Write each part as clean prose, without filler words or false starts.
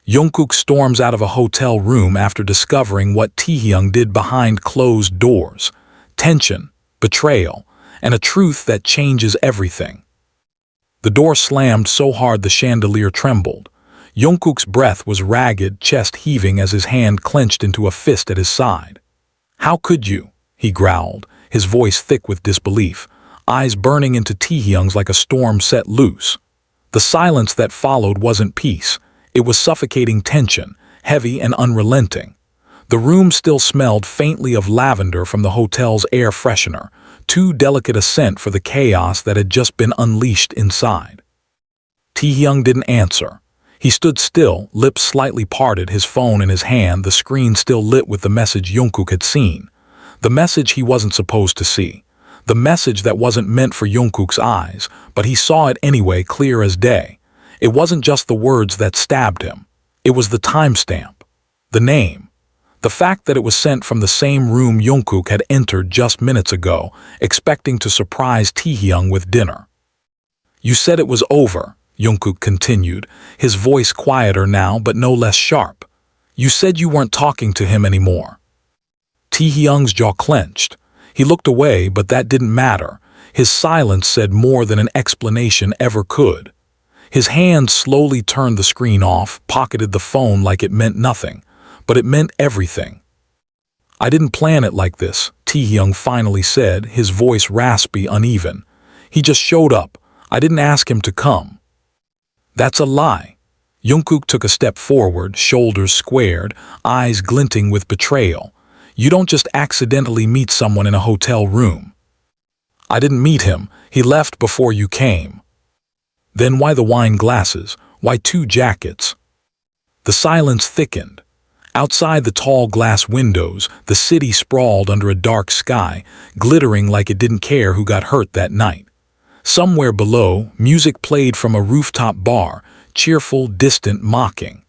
Jungkook storms out of a hotel room after discovering what Taehyung did behind closed doors. Tension, betrayal, and a truth that changes everything. The door slammed so hard the chandelier trembled. Jungkook's breath was ragged, chest heaving as his hand clenched into a fist at his side. "How could you?" he growled, his voice thick with disbelief, eyes burning into Taehyung's like a storm set loose. The silence that followed wasn't peace. It was suffocating tension, heavy and unrelenting. The room still smelled faintly of lavender from the hotel's air freshener, too delicate a scent for the chaos that had just been unleashed inside. Taehyung didn't answer. He stood still, lips slightly parted, his phone in his hand, the screen still lit with the message Jungkook had seen. The message he wasn't supposed to see. The message that wasn't meant for Jungkook's eyes, but he saw it anyway, clear as day. It wasn't just the words that stabbed him. It was the timestamp, the name, the fact that it was sent from the same room Jungkook had entered just minutes ago, expecting to surprise Taehyung with dinner. "You said it was over," Jungkook continued, his voice quieter now but no less sharp. "You said you weren't talking to him anymore." Taehyung's jaw clenched. He looked away, but that didn't matter. His silence said more than an explanation ever could. His hand slowly turned the screen off, pocketed the phone like it meant nothing, but it meant everything. "I didn't plan it like this," Taehyung finally said, his voice raspy, uneven. "He just showed up. I didn't ask him to come." "That's a lie." Jungkook took a step forward, shoulders squared, eyes glinting with betrayal. "You don't just accidentally meet someone in a hotel room." "I didn't meet him. He left before you came." "Then why the wine glasses? Why 2 jackets?" The silence thickened. Outside the tall glass windows, the city sprawled under a dark sky, glittering like it didn't care who got hurt that night. Somewhere below, music played from a rooftop bar, cheerful, distant, mocking.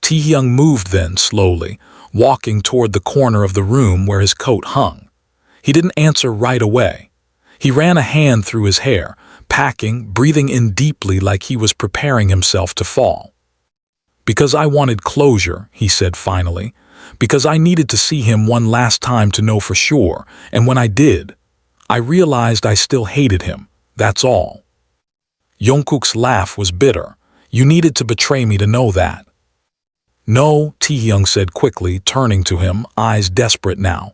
Taehyung moved then, slowly, walking toward the corner of the room where his coat hung. He didn't answer right away. He ran a hand through his hair, packing, breathing in deeply like he was preparing himself to fall. "Because I wanted closure," he said finally. "Because I needed to see him one last time to know for sure, and when I did, I realized I still hated him. That's all." Jungkook's laugh was bitter. "You needed to betray me to know that." "No," Taehyung said quickly, turning to him, eyes desperate now.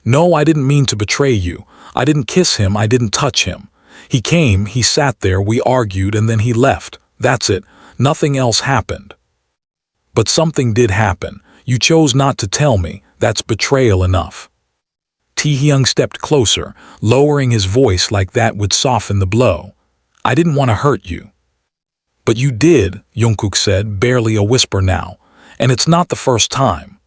"No, I didn't mean to betray you. I didn't kiss him, I didn't touch him. He came, he sat there, we argued, and then he left. That's it. Nothing else happened." "But something did happen. You chose not to tell me. That's betrayal enough." Taehyung stepped closer, lowering his voice like that would soften the blow. "I didn't want to hurt you." "But you did," Jungkook said, barely a whisper now. "And it's not the first time."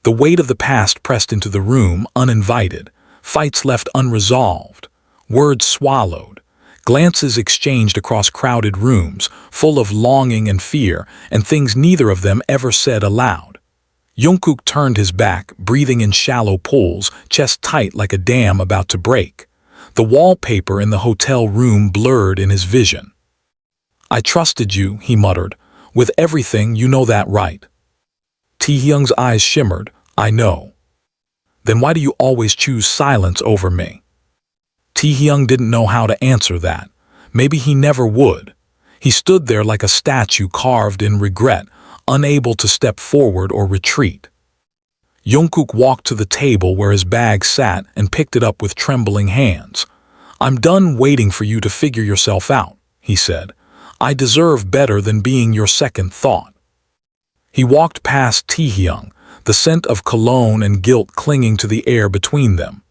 The weight of the past pressed into the room, uninvited. Fights left unresolved. Words swallowed. Glances exchanged across crowded rooms, full of longing and fear, and things neither of them ever said aloud. Jungkook turned his back, breathing in shallow pulls, chest tight like a dam about to break. The wallpaper in the hotel room blurred in his vision. "I trusted you," he muttered. "With everything, you know that, right?" Taehyung's eyes shimmered. "I know." "Then why do you always choose silence over me?" Taehyung didn't know how to answer that. Maybe he never would. He stood there like a statue carved in regret, unable to step forward or retreat. Jungkook walked to the table where his bag sat and picked it up with trembling hands. "I'm done waiting for you to figure yourself out," he said. "I deserve better than being your second thought." He walked past Taehyung, the scent of cologne and guilt clinging to the air between them.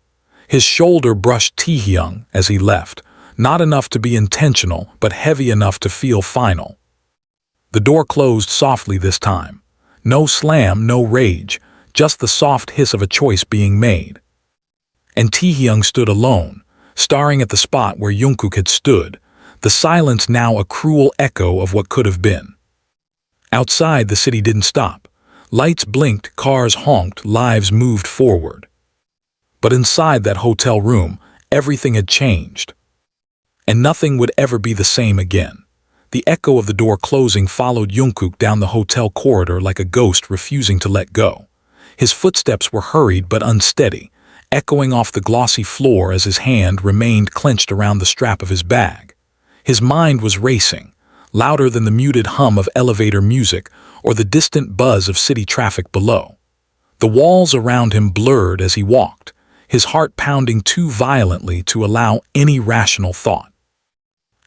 His shoulder brushed Taehyung as he left, not enough to be intentional, but heavy enough to feel final. The door closed softly this time. No slam, no rage, just the soft hiss of a choice being made. And Taehyung stood alone, staring at the spot where Jungkook had stood, the silence now a cruel echo of what could have been. Outside, the city didn't stop. Lights blinked, cars honked, lives moved forward. But inside that hotel room, everything had changed. And nothing would ever be the same again. The echo of the door closing followed Jungkook down the hotel corridor like a ghost refusing to let go. His footsteps were hurried but unsteady, echoing off the glossy floor as his hand remained clenched around the strap of his bag. His mind was racing, louder than the muted hum of elevator music or the distant buzz of city traffic below. The walls around him blurred as he walked, his heart pounding too violently to allow any rational thought.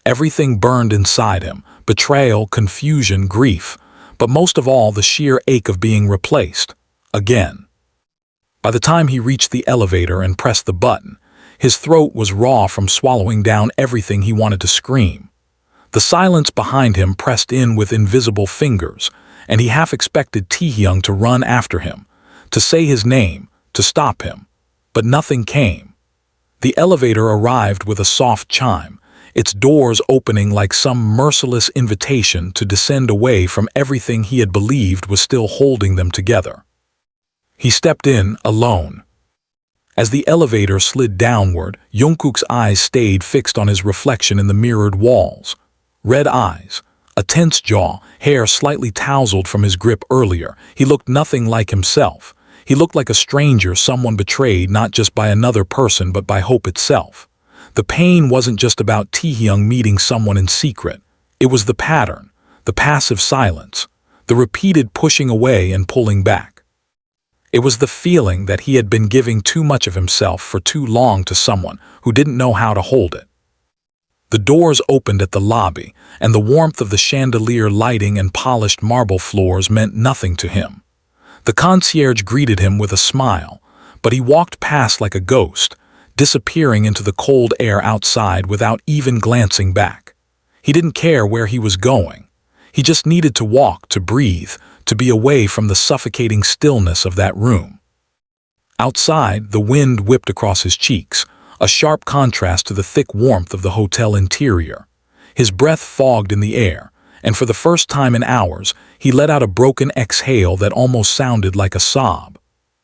Everything burned inside him, betrayal, confusion, grief, but most of all the sheer ache of being replaced, again. By the time he reached the elevator and pressed the button, his throat was raw from swallowing down everything he wanted to scream. The silence behind him pressed in with invisible fingers, and he half expected Taehyung to run after him, to say his name, to stop him. But nothing came. The elevator arrived with a soft chime, its doors opening like some merciless invitation to descend away from everything he had believed was still holding them together. He stepped in, alone. As the elevator slid downward, Jungkook's eyes stayed fixed on his reflection in the mirrored walls. Red eyes, a tense jaw, hair slightly tousled from his grip earlier. He looked nothing like himself. He looked like a stranger, someone betrayed not just by another person but by hope itself. The pain wasn't just about Taehyung meeting someone in secret. It was the pattern, the passive silence, the repeated pushing away and pulling back. It was the feeling that he had been giving too much of himself for too long to someone who didn't know how to hold it. The doors opened at the lobby, and the warmth of the chandelier lighting and polished marble floors meant nothing to him. The concierge greeted him with a smile, but he walked past like a ghost, disappearing into the cold air outside without even glancing back. He didn't care where he was going. He just needed to walk, to breathe, to be away from the suffocating stillness of that room. Outside, the wind whipped across his cheeks, a sharp contrast to the thick warmth of the hotel interior. His breath fogged in the air, and for the first time in hours, he let out a broken exhale that almost sounded like a sob.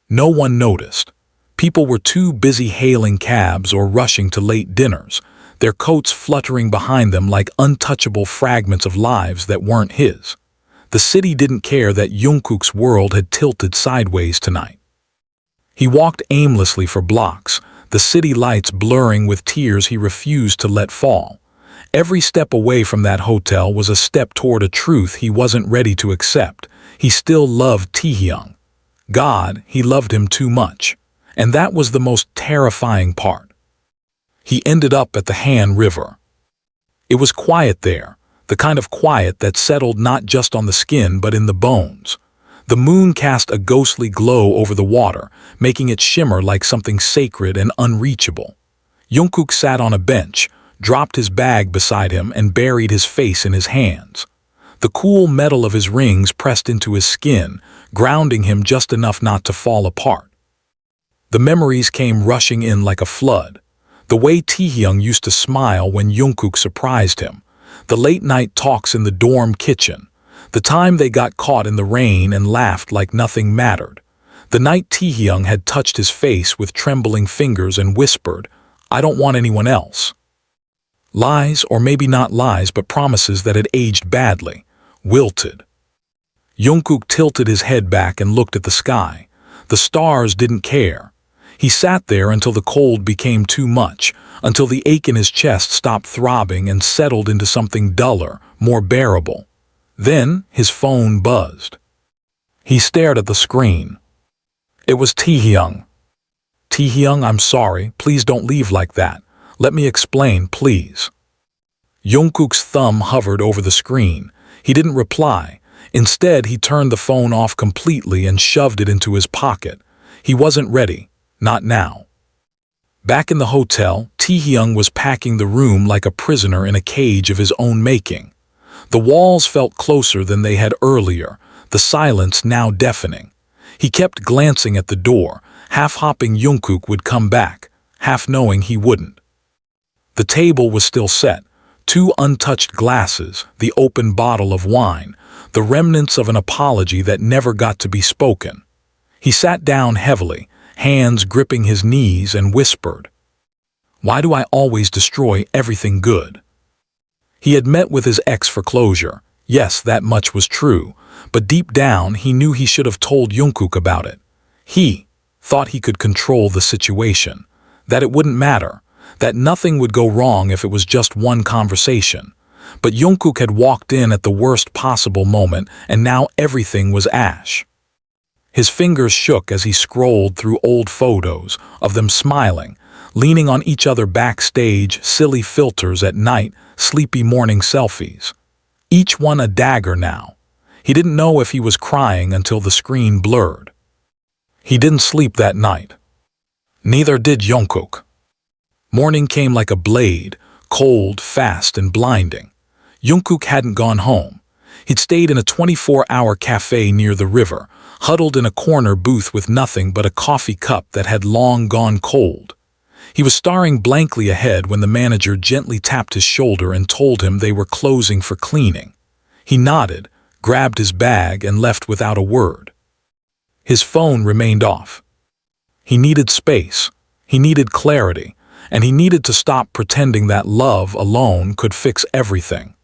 No one noticed. People were too busy hailing cabs or rushing to late dinners, their coats fluttering behind them like untouchable fragments of lives that weren't his. The city didn't care that Jungkook's world had tilted sideways tonight. He walked aimlessly for blocks, the city lights blurring with tears he refused to let fall. Every step away from that hotel was a step toward a truth he wasn't ready to accept. He still loved Taehyung. God, he loved him too much. And that was the most terrifying part. He ended up at the Han River. It was quiet there, the kind of quiet that settled not just on the skin but in the bones. The moon cast a ghostly glow over the water, making it shimmer like something sacred and unreachable. Jungkook sat on a bench, dropped his bag beside him and buried his face in his hands. The cool metal of his rings pressed into his skin, grounding him just enough not to fall apart. The memories came rushing in like a flood. The way Taehyung used to smile when Jungkook surprised him, the late-night talks in the dorm kitchen, the time they got caught in the rain and laughed like nothing mattered, the night Taehyung had touched his face with trembling fingers and whispered, "I don't want anyone else." Lies, or maybe not lies, but promises that had aged badly, wilted. Jungkook tilted his head back and looked at the sky. The stars didn't care. He sat there until the cold became too much, until the ache in his chest stopped throbbing and settled into something duller, more bearable. Then his phone buzzed. He stared at the screen. It was Taehyung. "Taehyung, I'm sorry. Please don't leave like that. Let me explain, please." Jungkook's thumb hovered over the screen. He didn't reply. Instead, he turned the phone off completely and shoved it into his pocket. He wasn't ready. Not now. Back in the hotel, Taehyung was packing the room like a prisoner in a cage of his own making. The walls felt closer than they had earlier, the silence now deafening. He kept glancing at the door, half hoping Jungkook would come back, half knowing he wouldn't. The table was still set, 2 untouched glasses, the open bottle of wine, the remnants of an apology that never got to be spoken. He sat down heavily, hands gripping his knees, and whispered, "Why do I always destroy everything good?" He had met with his ex for closure. Yes, that much was true, but deep down he knew he should have told Jungkook about it. He thought he could control the situation, that it wouldn't matter, that nothing would go wrong if it was just one conversation. But Jungkook had walked in at the worst possible moment, and now everything was ash. His fingers shook as he scrolled through old photos of them smiling, leaning on each other backstage, silly filters at night, sleepy morning selfies. Each one a dagger now. He didn't know if he was crying until the screen blurred. He didn't sleep that night. Neither did Jungkook. Morning came like a blade, cold, fast, and blinding. Jungkook hadn't gone home. He'd stayed in a 24-hour cafe near the river, huddled in a corner booth with nothing but a coffee cup that had long gone cold. He was staring blankly ahead when the manager gently tapped his shoulder and told him they were closing for cleaning. He nodded, grabbed his bag, and left without a word. His phone remained off. He needed space, he needed clarity, and he needed to stop pretending that love alone could fix everything.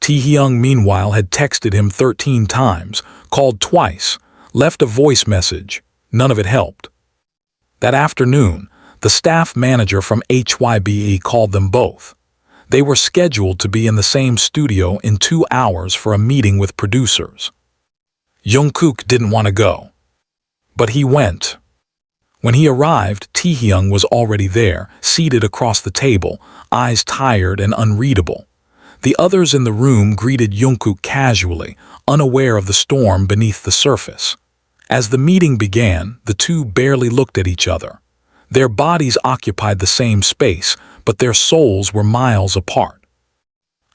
Taehyung, meanwhile, had texted him 13 times, called twice, left a voice message. None of it helped. That afternoon, the staff manager from HYBE called them both. They were scheduled to be in the same studio in 2 hours for a meeting with producers. Jungkook didn't want to go. But he went. When he arrived, Taehyung was already there, seated across the table, eyes tired and unreadable. The others in the room greeted Jungkook casually, unaware of the storm beneath the surface. As the meeting began, the two barely looked at each other. Their bodies occupied the same space, but their souls were miles apart.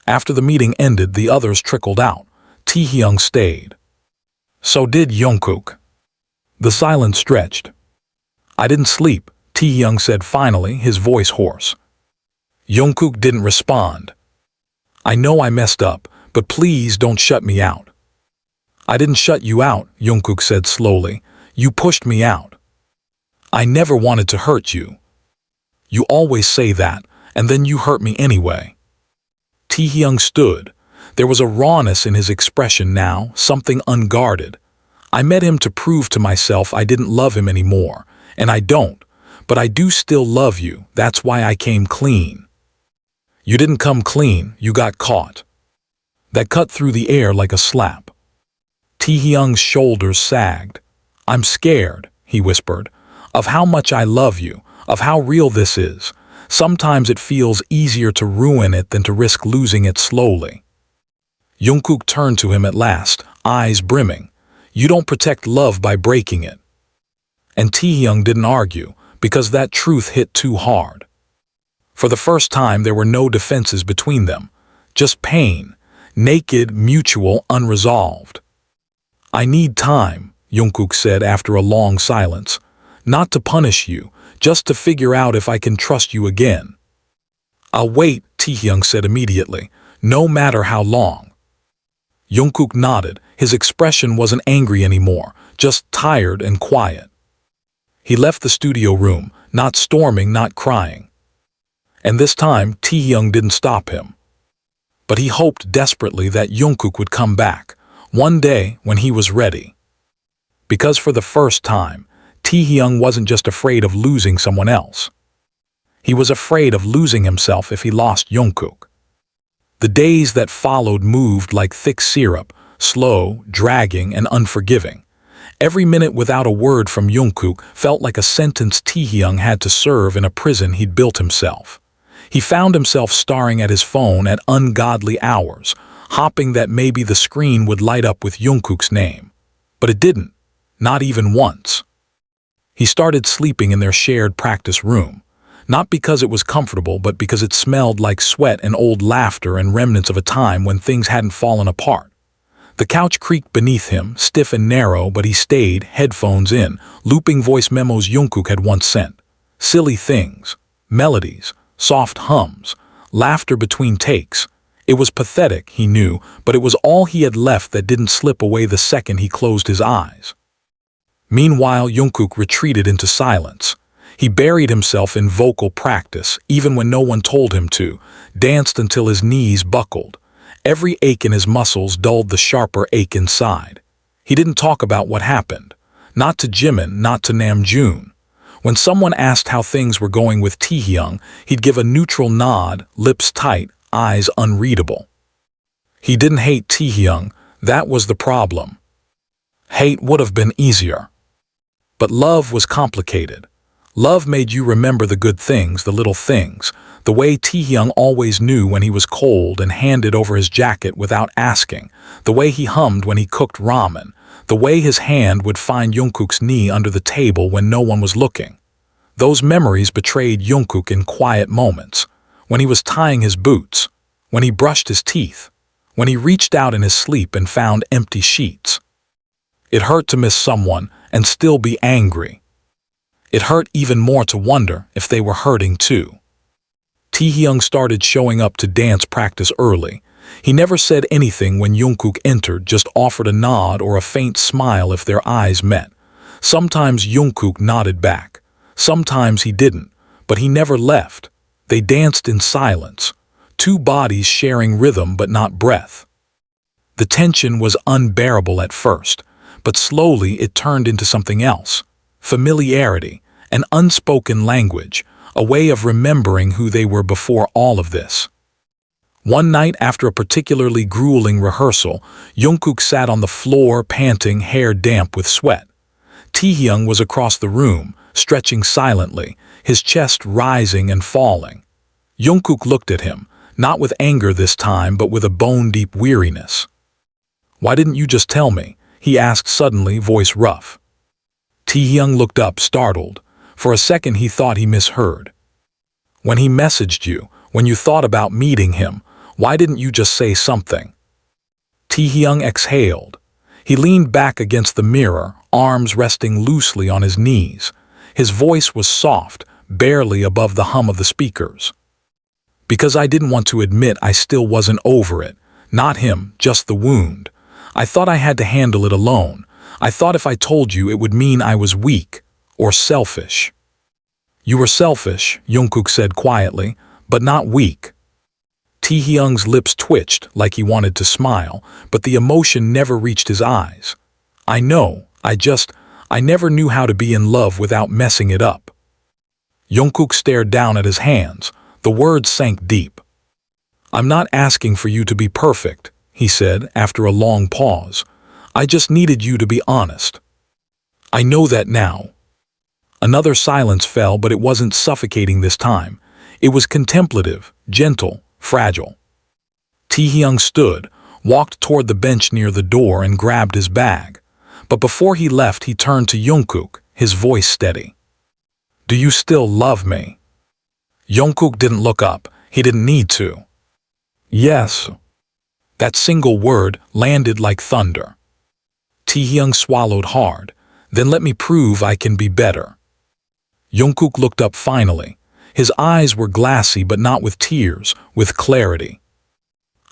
After the meeting ended, the others trickled out. Taehyung stayed. So did Jungkook. The silence stretched. I didn't sleep, Taehyung said finally, his voice hoarse. Jungkook didn't respond. I know I messed up, but please don't shut me out. I didn't shut you out, Jungkook said slowly. You pushed me out. I never wanted to hurt you. You always say that, and then you hurt me anyway. Taehyung stood. There was a rawness in his expression now, something unguarded. I met him to prove to myself I didn't love him anymore, and I don't, but I do still love you, that's why I came clean. You didn't come clean, you got caught. That cut through the air like a slap. Taehyung's shoulders sagged. I'm scared, he whispered, of how much I love you, of how real this is. Sometimes it feels easier to ruin it than to risk losing it slowly. Jungkook turned to him at last, eyes brimming. You don't protect love by breaking it. And Taehyung didn't argue, because that truth hit too hard. For the first time, there were no defenses between them, just pain, naked, mutual, unresolved. I need time, Jungkook said after a long silence. Not to punish you, just to figure out if I can trust you again. I'll wait, Taehyung said immediately, no matter how long. Jungkook nodded. His expression wasn't angry anymore, just tired and quiet. He left the studio room, not storming, not crying. And this time, Taehyung didn't stop him. But he hoped desperately that Jungkook would come back, one day when he was ready. Because for the first time, Taehyung wasn't just afraid of losing someone else. He was afraid of losing himself if he lost Jungkook. The days that followed moved like thick syrup, slow, dragging, and unforgiving. Every minute without a word from Jungkook felt like a sentence Taehyung had to serve in a prison he'd built himself. He found himself staring at his phone at ungodly hours, hoping that maybe the screen would light up with Jungkook's name. But it didn't, not even once. He started sleeping in their shared practice room, not because it was comfortable, but because it smelled like sweat and old laughter and remnants of a time when things hadn't fallen apart. The couch creaked beneath him, stiff and narrow, but he stayed, headphones in, looping voice memos Jungkook had once sent. Silly things, melodies, soft hums, laughter between takes. It was pathetic, he knew, but it was all he had left that didn't slip away the second he closed his eyes. Meanwhile, Jungkook retreated into silence. He buried himself in vocal practice, even when no one told him to, danced until his knees buckled. Every ache in his muscles dulled the sharper ache inside. He didn't talk about what happened. Not to Jimin, not to Namjoon. When someone asked how things were going with Taehyung, he'd give a neutral nod, lips tight, eyes unreadable. He didn't hate Taehyung, that was the problem. Hate would have been easier. But love was complicated. Love made you remember the good things, the little things, the way Taehyung always knew when he was cold and handed over his jacket without asking, the way he hummed when he cooked ramen, the way his hand would find Jungkook's knee under the table when no one was looking. Those memories betrayed Jungkook in quiet moments, when he was tying his boots, when he brushed his teeth, when he reached out in his sleep and found empty sheets. It hurt to miss someone and still be angry. It hurt even more to wonder if they were hurting too. Taehyung started showing up to dance practice early. He never said anything when Jungkook entered, just offered a nod or a faint smile if their eyes met. Sometimes Jungkook nodded back. Sometimes he didn't, but he never left. They danced in silence, two bodies sharing rhythm but not breath. The tension was unbearable at first, but slowly it turned into something else. Familiarity, an unspoken language, a way of remembering who they were before all of this. One night after a particularly grueling rehearsal, Jungkook sat on the floor panting, hair damp with sweat. Taehyung was across the room, stretching silently, his chest rising and falling. Jungkook looked at him, not with anger this time but with a bone-deep weariness. "Why didn't you just tell me?" he asked suddenly, voice rough. Taehyung looked up, startled. For a second he thought he misheard. "When he messaged you, when you thought about meeting him, why didn't you just say something?" Taehyung exhaled. He leaned back against the mirror, arms resting loosely on his knees. His voice was soft, barely above the hum of the speakers. "Because I didn't want to admit I still wasn't over it. Not him, just the wound. I thought I had to handle it alone. I thought if I told you it would mean I was weak or selfish." "You were selfish," Jungkook said quietly, "but not weak." Taehyung's lips twitched like he wanted to smile, but the emotion never reached his eyes. "I know, I never knew how to be in love without messing it up." Jungkook stared down at his hands. The words sank deep. "I'm not asking for you to be perfect," he said after a long pause. "I just needed you to be honest." "I know that now." Another silence fell, but it wasn't suffocating this time. It was contemplative, gentle, fragile. Taehyung stood, walked toward the bench near the door and grabbed his bag. But before he left, he turned to Jungkook, his voice steady. "Do you still love me?" Jungkook didn't look up. He didn't need to. "Yes." That single word landed like thunder. Taehyung swallowed hard. "Then let me prove I can be better." Jungkook looked up finally. His eyes were glassy but not with tears, with clarity.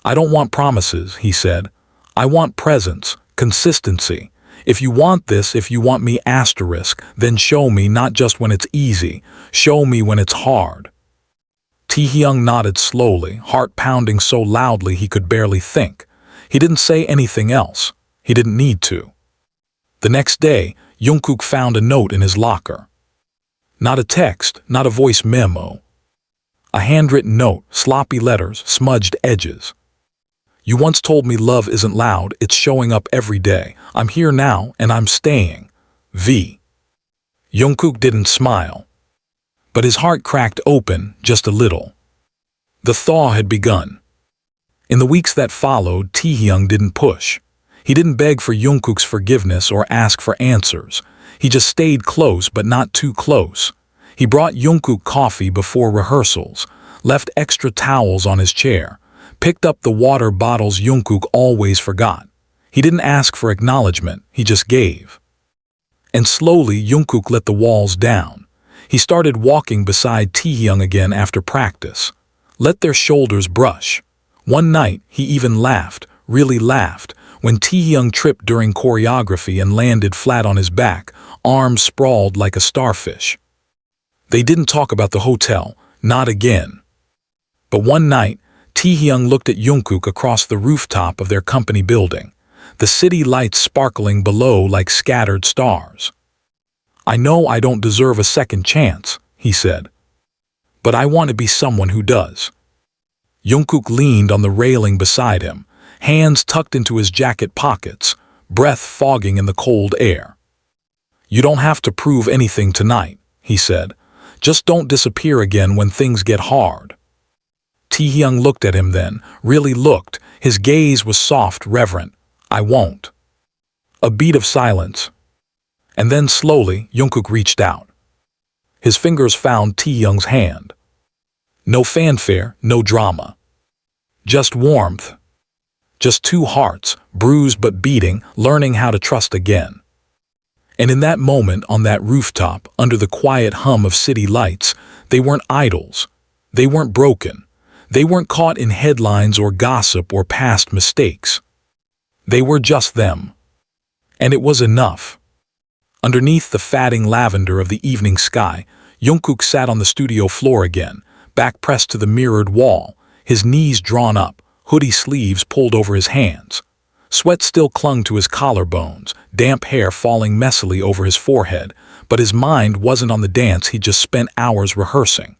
"I don't want promises," he said. "I want presence, consistency. If you want this, if you want me asterisk, then show me not just when it's easy, show me when it's hard." Taehyung nodded slowly, heart pounding so loudly he could barely think. He didn't say anything else. He didn't need to. The next day, Jungkook found a note in his locker. Not a text, not a voice memo. A handwritten note, sloppy letters, smudged edges. "You once told me love isn't loud, it's showing up every day. I'm here now, and I'm staying. V." Jungkook didn't smile. But his heart cracked open, just a little. The thaw had begun. In the weeks that followed, Taehyung didn't push. He didn't beg for Jungkook's forgiveness or ask for answers. He just stayed close, but not too close. He brought Jungkook coffee before rehearsals, left extra towels on his chair, picked up the water bottles Jungkook always forgot. He didn't ask for acknowledgement, he just gave. And slowly Jungkook let the walls down. He started walking beside Taehyung again after practice. Let their shoulders brush. One night he even laughed, really laughed, when Taehyung tripped during choreography and landed flat on his back, arms sprawled like a starfish. They didn't talk about the hotel, not again. But one night, Taehyung looked at Jungkook across the rooftop of their company building, the city lights sparkling below like scattered stars. "I know I don't deserve a second chance," he said. "But I want to be someone who does." Jungkook leaned on the railing beside him, hands tucked into his jacket pockets, breath fogging in the cold air. "You don't have to prove anything tonight," he said. "Just don't disappear again when things get hard." Taehyung looked at him then, really looked. His gaze was soft, reverent. "I won't." A beat of silence. And then slowly, Jungkook reached out. His fingers found Taehyung's hand. No fanfare, no drama. Just warmth. Just two hearts, bruised but beating, learning how to trust again. And in that moment, on that rooftop, under the quiet hum of city lights, they weren't idols. They weren't broken. They weren't caught in headlines or gossip or past mistakes. They were just them. And it was enough. Underneath the fatting lavender of the evening sky, Jungkook sat on the studio floor again, back pressed to the mirrored wall, his knees drawn up, hoodie sleeves pulled over his hands. Sweat still clung to his collarbones, damp hair falling messily over his forehead, but his mind wasn't on the dance he'd just spent hours rehearsing.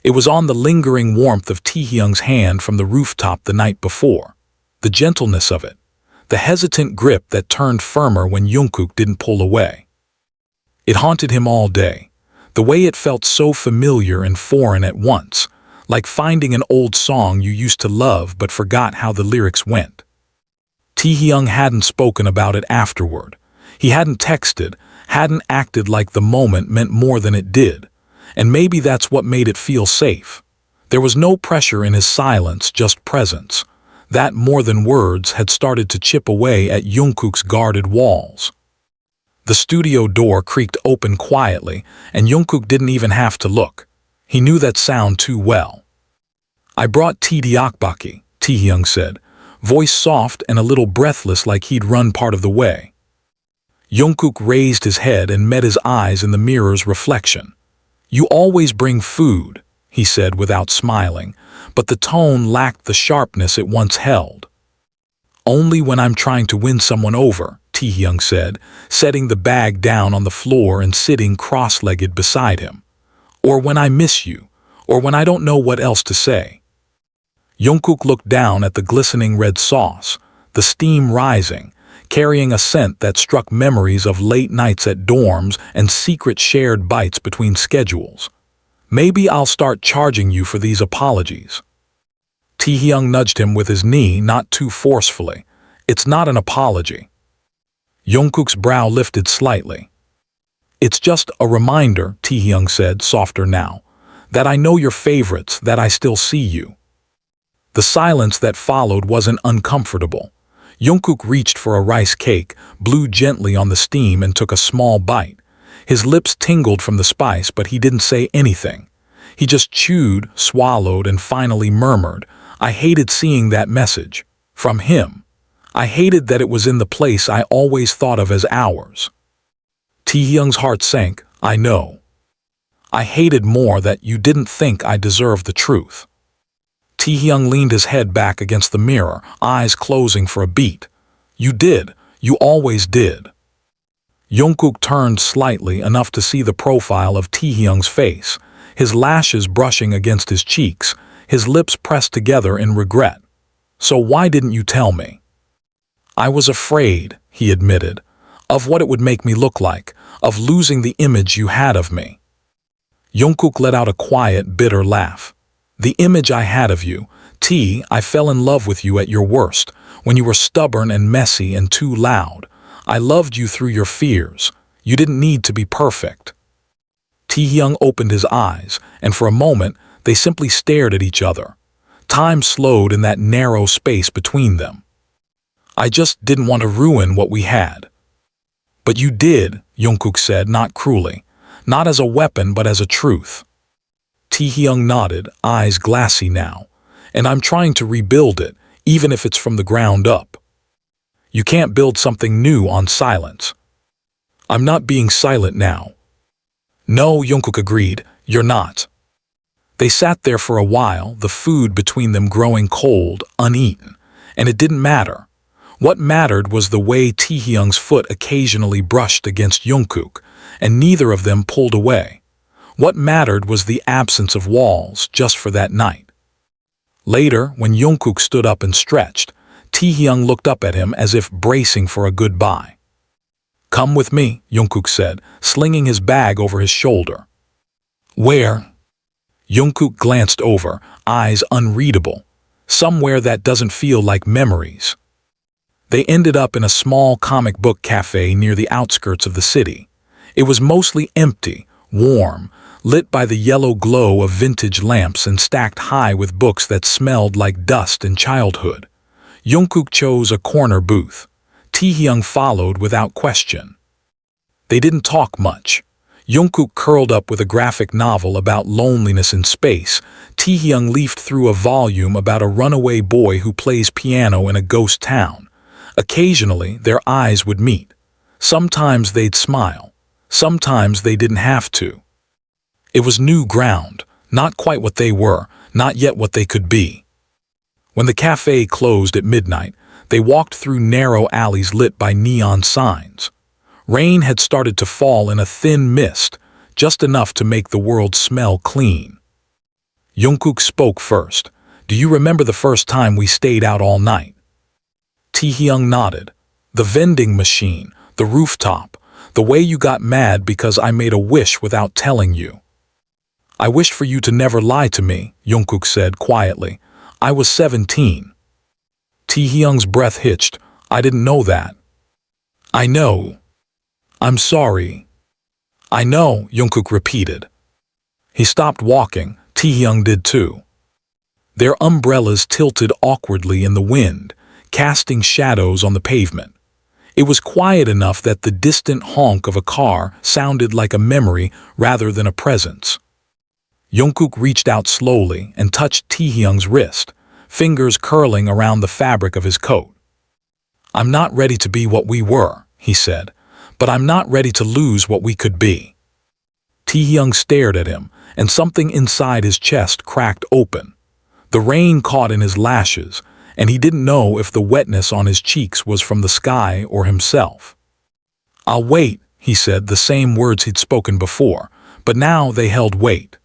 It was on the lingering warmth of Taehyung's hand from the rooftop the night before, the gentleness of it, the hesitant grip that turned firmer when Jungkook didn't pull away. It haunted him all day, the way it felt so familiar and foreign at once, like finding an old song you used to love but forgot how the lyrics went. Taehyung hadn't spoken about it afterward. He hadn't texted, hadn't acted like the moment meant more than it did. And maybe that's what made it feel safe. There was no pressure in his silence, just presence. That more than words had started to chip away at Jungkook's guarded walls. The studio door creaked open quietly, and Jungkook didn't even have to look. He knew that sound too well. "I brought tteokbokki," Taehyung said, voice soft and a little breathless like he'd run part of the way. Jungkook raised his head and met his eyes in the mirror's reflection. "You always bring food," he said without smiling, but the tone lacked the sharpness it once held. "Only when I'm trying to win someone over," Taehyung said, setting the bag down on the floor and sitting cross-legged beside him. "Or when I miss you, or when I don't know what else to say." Jungkook looked down at the glistening red sauce, the steam rising, carrying a scent that struck memories of late nights at dorms and secret shared bites between schedules. "Maybe I'll start charging you for these apologies." Taehyung nudged him with his knee, not too forcefully. "It's not an apology." Jungkook's brow lifted slightly. "It's just a reminder," Taehyung said, softer now, "that I know your favorites, that I still see you." The silence that followed wasn't uncomfortable. Jungkook reached for a rice cake, blew gently on the steam and took a small bite. His lips tingled from the spice, but he didn't say anything. He just chewed, swallowed, and finally murmured, "I hated seeing that message. From him. I hated that it was in the place I always thought of as ours." Taehyung's heart sank. "I know. I hated more that you didn't think I deserved the truth." Taehyung leaned his head back against the mirror, eyes closing for a beat. "You did. You always did." Jungkook turned slightly, enough to see the profile of Taehyung's face, his lashes brushing against his cheeks, his lips pressed together in regret. "So why didn't you tell me?" "I was afraid," he admitted, "of what it would make me look like, of losing the image you had of me." Jungkook let out a quiet, bitter laugh. "The image I had of you, T, I fell in love with you at your worst, when you were stubborn and messy and too loud. I loved you through your fears. You didn't need to be perfect." Taehyung opened his eyes, and for a moment, they simply stared at each other. Time slowed in that narrow space between them. "I just didn't want to ruin what we had." "But you did," Jungkook said, not cruelly, "not as a weapon but as a truth." Taehyung nodded, eyes glassy now. "And I'm trying to rebuild it, even if it's from the ground up." "You can't build something new on silence." "I'm not being silent now." "No," Jungkook agreed, You're not. They sat there for a while, the food between them growing cold, uneaten, and it didn't matter. What mattered was the way Taehyung's foot occasionally brushed against Jungkook, and neither of them pulled away. What mattered was the absence of walls just for that night. Later, when Jungkook stood up and stretched, Taehyung looked up at him as if bracing for a goodbye. "Come with me," Jungkook said, slinging his bag over his shoulder. "Where?" Jungkook glanced over, eyes unreadable. "Somewhere that doesn't feel like memories." They ended up in a small comic book cafe near the outskirts of the city. It was mostly empty, warm, lit by the yellow glow of vintage lamps and stacked high with books that smelled like dust and childhood. Jungkook chose a corner booth. Taehyung followed without question. They didn't talk much. Jungkook curled up with a graphic novel about loneliness in space. Taehyung leafed through a volume about a runaway boy who plays piano in a ghost town. Occasionally, their eyes would meet. Sometimes they'd smile. Sometimes they didn't have to. It was new ground, not quite what they were, not yet what they could be. When the cafe closed at midnight, they walked through narrow alleys lit by neon signs. Rain had started to fall in a thin mist, just enough to make the world smell clean. Jungkook spoke first. "Do you remember the first time we stayed out all night?" Taehyung nodded. "The vending machine, the rooftop, the way you got mad because I made a wish without telling you." "I wished for you to never lie to me," Jungkook said quietly. "I was 17. Taehyung's breath hitched. "I didn't know that." "I know." "I'm sorry." "I know," Jungkook repeated. He stopped walking. Taehyung did too. Their umbrellas tilted awkwardly in the wind, casting shadows on the pavement. It was quiet enough that the distant honk of a car sounded like a memory rather than a presence. Jungkook reached out slowly and touched Taehyung's wrist, fingers curling around the fabric of his coat. "I'm not ready to be what we were," he said, "but I'm not ready to lose what we could be." Taehyung stared at him, and something inside his chest cracked open. The rain caught in his lashes, and he didn't know if the wetness on his cheeks was from the sky or himself. "I'll wait," he said, the same words he'd spoken before, but now they held weight.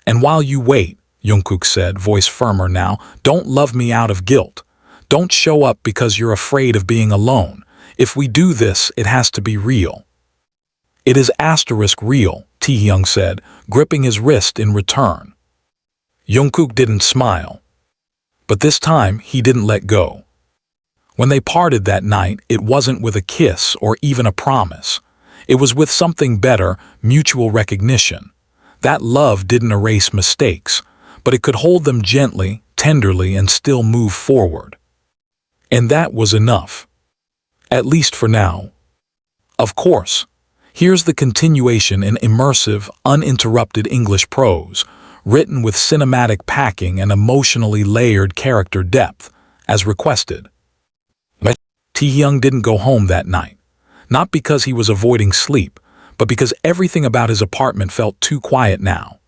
"And while you wait," Jungkook said, voice firmer now, "don't love me out of guilt. Don't show up because you're afraid of being alone. If we do this, it has to be real." "It is *real," Taehyung said, gripping his wrist in return. Jungkook didn't smile. But this time, he didn't let go. When they parted that night, it wasn't with a kiss or even a promise. It was with something better, mutual recognition. That love didn't erase mistakes, but it could hold them gently, tenderly, and still move forward. And that was enough. At least for now. Of course, here's the continuation in immersive, uninterrupted English prose, written with cinematic packing and emotionally layered character depth, as requested. Taehyung didn't go home that night, not because he was avoiding sleep, but because everything about his apartment felt too quiet now,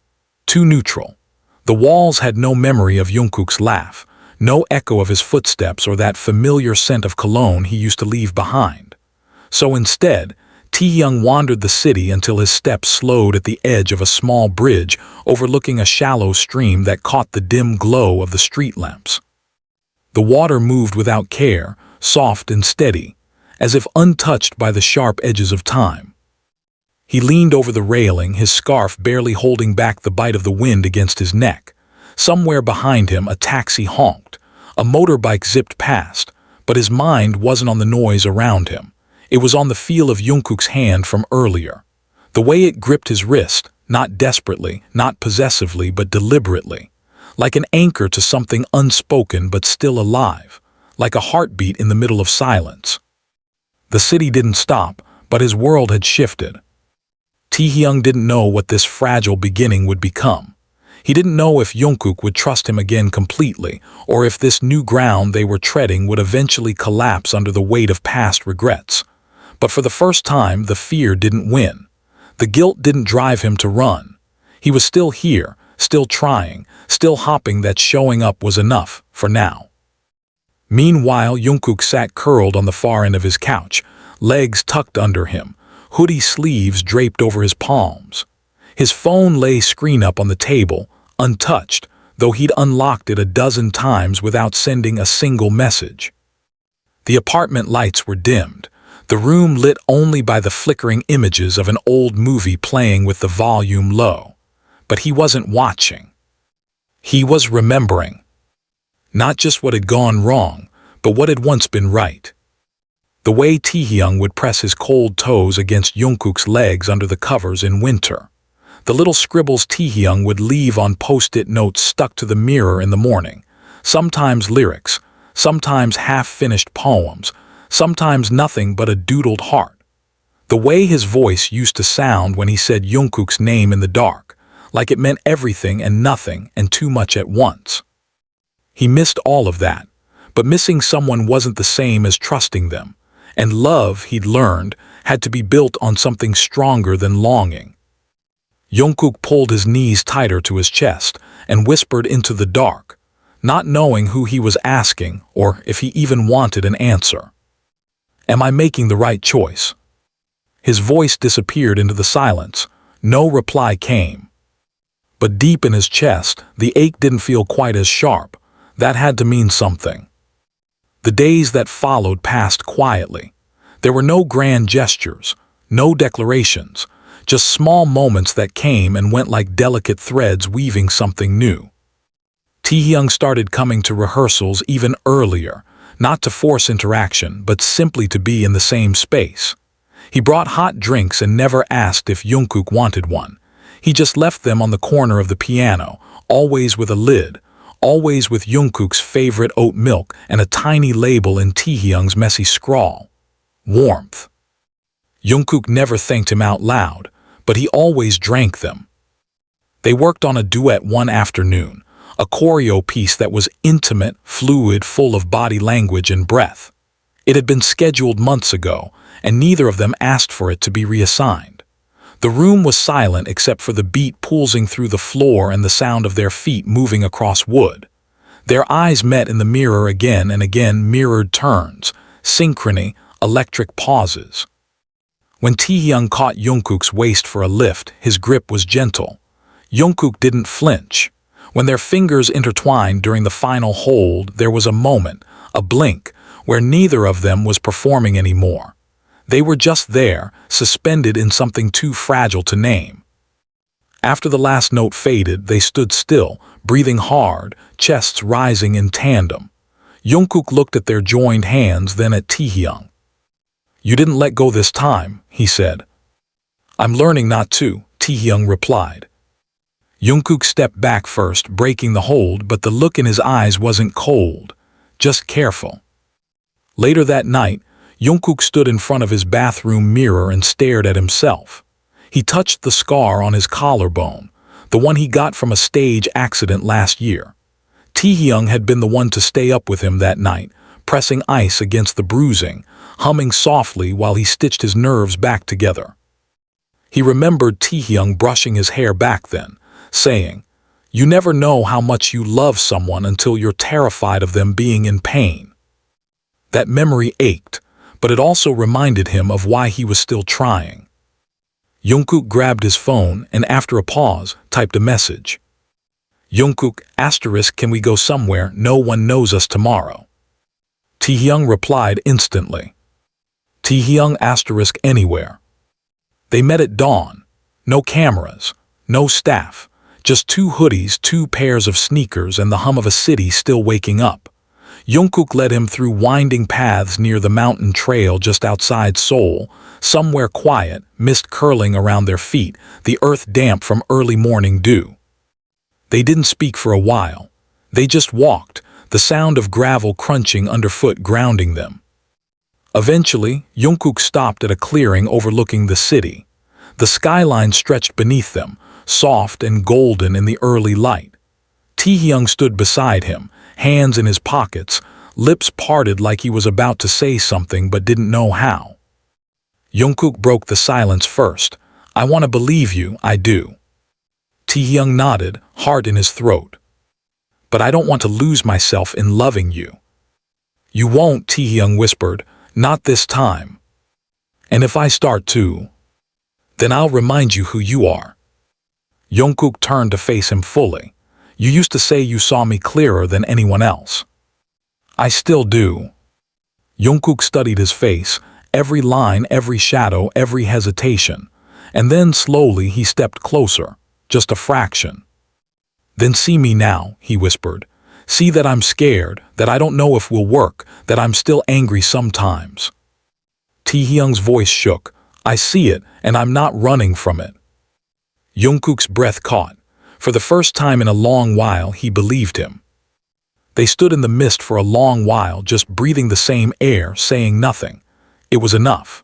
too neutral. The walls had no memory of Jungkook's laugh, no echo of his footsteps or that familiar scent of cologne he used to leave behind. So instead, Taehyung wandered the city until his steps slowed at the edge of a small bridge overlooking a shallow stream that caught the dim glow of the street lamps. The water moved without care, soft and steady, as if untouched by the sharp edges of time. He leaned over the railing, his scarf barely holding back the bite of the wind against his neck. Somewhere behind him, a taxi honked. A motorbike zipped past, but his mind wasn't on the noise around him. It was on the feel of Jungkook's hand from earlier. The way it gripped his wrist, not desperately, not possessively, but deliberately. Like an anchor to something unspoken but still alive. Like a heartbeat in the middle of silence. The city didn't stop, but his world had shifted. Taehyung didn't know what this fragile beginning would become. He didn't know if Jungkook would trust him again completely, or if this new ground they were treading would eventually collapse under the weight of past regrets. But for the first time, the fear didn't win. The guilt didn't drive him to run. He was still here, still trying, still hoping that showing up was enough, for now. Meanwhile, Jungkook sat curled on the far end of his couch, legs tucked under him, hoodie sleeves draped over his palms. His phone lay screen up on the table, untouched, though he'd unlocked it a dozen times without sending a single message. The apartment lights were dimmed, the room lit only by the flickering images of an old movie playing with the volume low. But he wasn't watching. He was remembering. Not just what had gone wrong, but what had once been right. The way Taehyung would press his cold toes against Jungkook's legs under the covers in winter. The little scribbles Taehyung would leave on post-it notes stuck to the mirror in the morning. Sometimes lyrics, sometimes half-finished poems, sometimes nothing but a doodled heart. The way his voice used to sound when he said Jungkook's name in the dark, like it meant everything and nothing and too much at once. He missed all of that, but missing someone wasn't the same as trusting them, and love, he'd learned, had to be built on something stronger than longing. Jungkook pulled his knees tighter to his chest and whispered into the dark, not knowing who he was asking or if he even wanted an answer. Am I making the right choice? His voice disappeared into the silence. No reply came. But deep in his chest, the ache didn't feel quite as sharp. That had to mean something. The days that followed passed quietly. There were no grand gestures, no declarations, just small moments that came and went like delicate threads weaving something new. Taehyung started coming to rehearsals even earlier, not to force interaction, but simply to be in the same space. He brought hot drinks and never asked if Jungkook wanted one. He just left them on the corner of the piano, always with a lid, always with Jungkook's favorite oat milk and a tiny label in Taehyung's messy scrawl. Warmth. Jungkook never thanked him out loud, but he always drank them. They worked on a duet one afternoon, a choreo piece that was intimate, fluid, full of body language and breath. It had been scheduled months ago, and neither of them asked for it to be reassigned. The room was silent except for the beat pulsing through the floor and the sound of their feet moving across wood. Their eyes met in the mirror again and again, mirrored turns, synchrony, electric pauses. When Taehyung caught Jungkook's waist for a lift, his grip was gentle. Jungkook didn't flinch. When their fingers intertwined during the final hold, there was a moment, a blink, where neither of them was performing anymore. They were just there, suspended in something too fragile to name. After the last note faded, they stood still, breathing hard, chests rising in tandem. Jungkook looked at their joined hands, then at Taehyung. "You didn't let go this time," he said. "I'm learning not to," Taehyung replied. Jungkook stepped back first, breaking the hold, but the look in his eyes wasn't cold, just careful. Later that night, Jungkook stood in front of his bathroom mirror and stared at himself. He touched the scar on his collarbone, the one he got from a stage accident last year. Taehyung had been the one to stay up with him that night, pressing ice against the bruising, humming softly while he stitched his nerves back together. He remembered Taehyung brushing his hair back then, saying, "You never know how much you love someone until you're terrified of them being in pain." That memory ached, but it also reminded him of why he was still trying. Jungkook grabbed his phone and after a pause, typed a message. "Jungkook, *, can we go somewhere? No one knows us tomorrow." Taehyung replied instantly. Taehyung * anywhere. They met at dawn. No cameras, no staff, just two hoodies, two pairs of sneakers, and the hum of a city still waking up. Jungkook led him through winding paths near the mountain trail just outside Seoul, somewhere quiet, mist curling around their feet, the earth damp from early morning dew. They didn't speak for a while. They just walked, the sound of gravel crunching underfoot grounding them. Eventually, Jungkook stopped at a clearing overlooking the city. The skyline stretched beneath them, soft and golden in the early light. Taehyung stood beside him, hands in his pockets, lips parted like he was about to say something but didn't know how. Jungkook broke the silence first. "I want to believe you, I do." Taehyung nodded, heart in his throat. But I don't want to lose myself in loving you. You won't, Taehyung whispered, not this time. And if I start to, then I'll remind you who you are. Jungkook turned to face him fully. You used to say you saw me clearer than anyone else. I still do. Jungkook studied his face, every line, every shadow, every hesitation, and then slowly he stepped closer, just a fraction. Then see me now, he whispered. See that I'm scared, that I don't know if we'll work, that I'm still angry sometimes. Taehyung's voice shook. I see it, and I'm not running from it. Jungkook's breath caught. For the first time in a long while, he believed him. They stood in the mist for a long while, just breathing the same air, saying nothing. It was enough.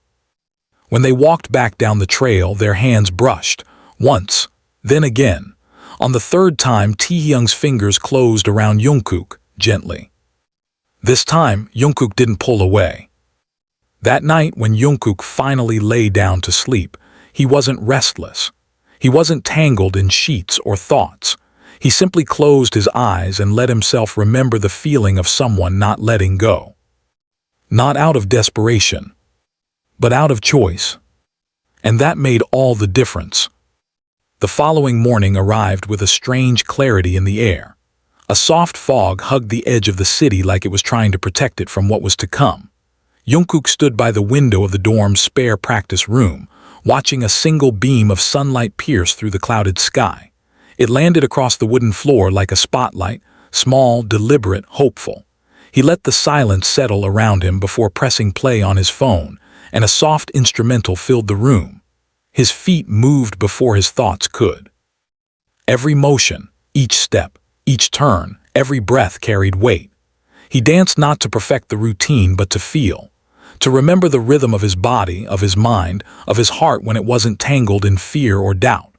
When they walked back down the trail, their hands brushed. Once, then again. On the third time, Taehyung's fingers closed around Jungkook, gently. This time, Jungkook didn't pull away. That night, when Jungkook finally lay down to sleep, he wasn't restless. He wasn't tangled in sheets or thoughts. He simply closed his eyes and let himself remember the feeling of someone not letting go. Not out of desperation, but out of choice. And that made all the difference. The following morning arrived with a strange clarity in the air. A soft fog hugged the edge of the city like it was trying to protect it from what was to come. Jungkook stood by the window of the dorm's spare practice room, watching a single beam of sunlight pierce through the clouded sky. It landed across the wooden floor like a spotlight, small, deliberate, hopeful. He let the silence settle around him before pressing play on his phone, and a soft instrumental filled the room. His feet moved before his thoughts could. Every motion, each step, each turn, every breath carried weight. He danced not to perfect the routine but to feel. To remember the rhythm of his body, of his mind, of his heart when it wasn't tangled in fear or doubt.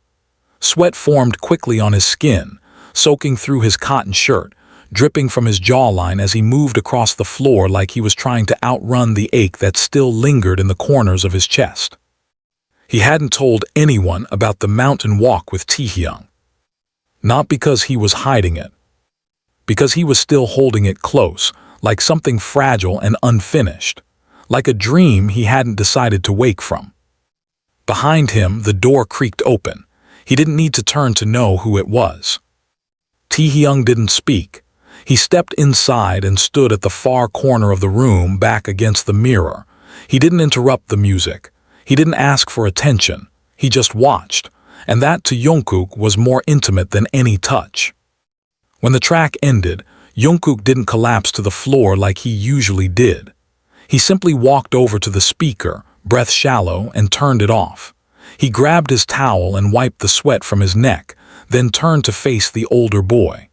Sweat formed quickly on his skin, soaking through his cotton shirt, dripping from his jawline as he moved across the floor like he was trying to outrun the ache that still lingered in the corners of his chest. He hadn't told anyone about the mountain walk with Taehyung. Not because he was hiding it. Because he was still holding it close, like something fragile and unfinished. Like a dream he hadn't decided to wake from. Behind him, the door creaked open. He didn't need to turn to know who it was. Taehyung didn't speak. He stepped inside and stood at the far corner of the room, back against the mirror. He didn't interrupt the music. He didn't ask for attention. He just watched, and that to Jungkook was more intimate than any touch. When the track ended, Jungkook didn't collapse to the floor like he usually did. He simply walked over to the speaker, breath shallow, and turned it off. He grabbed his towel and wiped the sweat from his neck, then turned to face the older boy.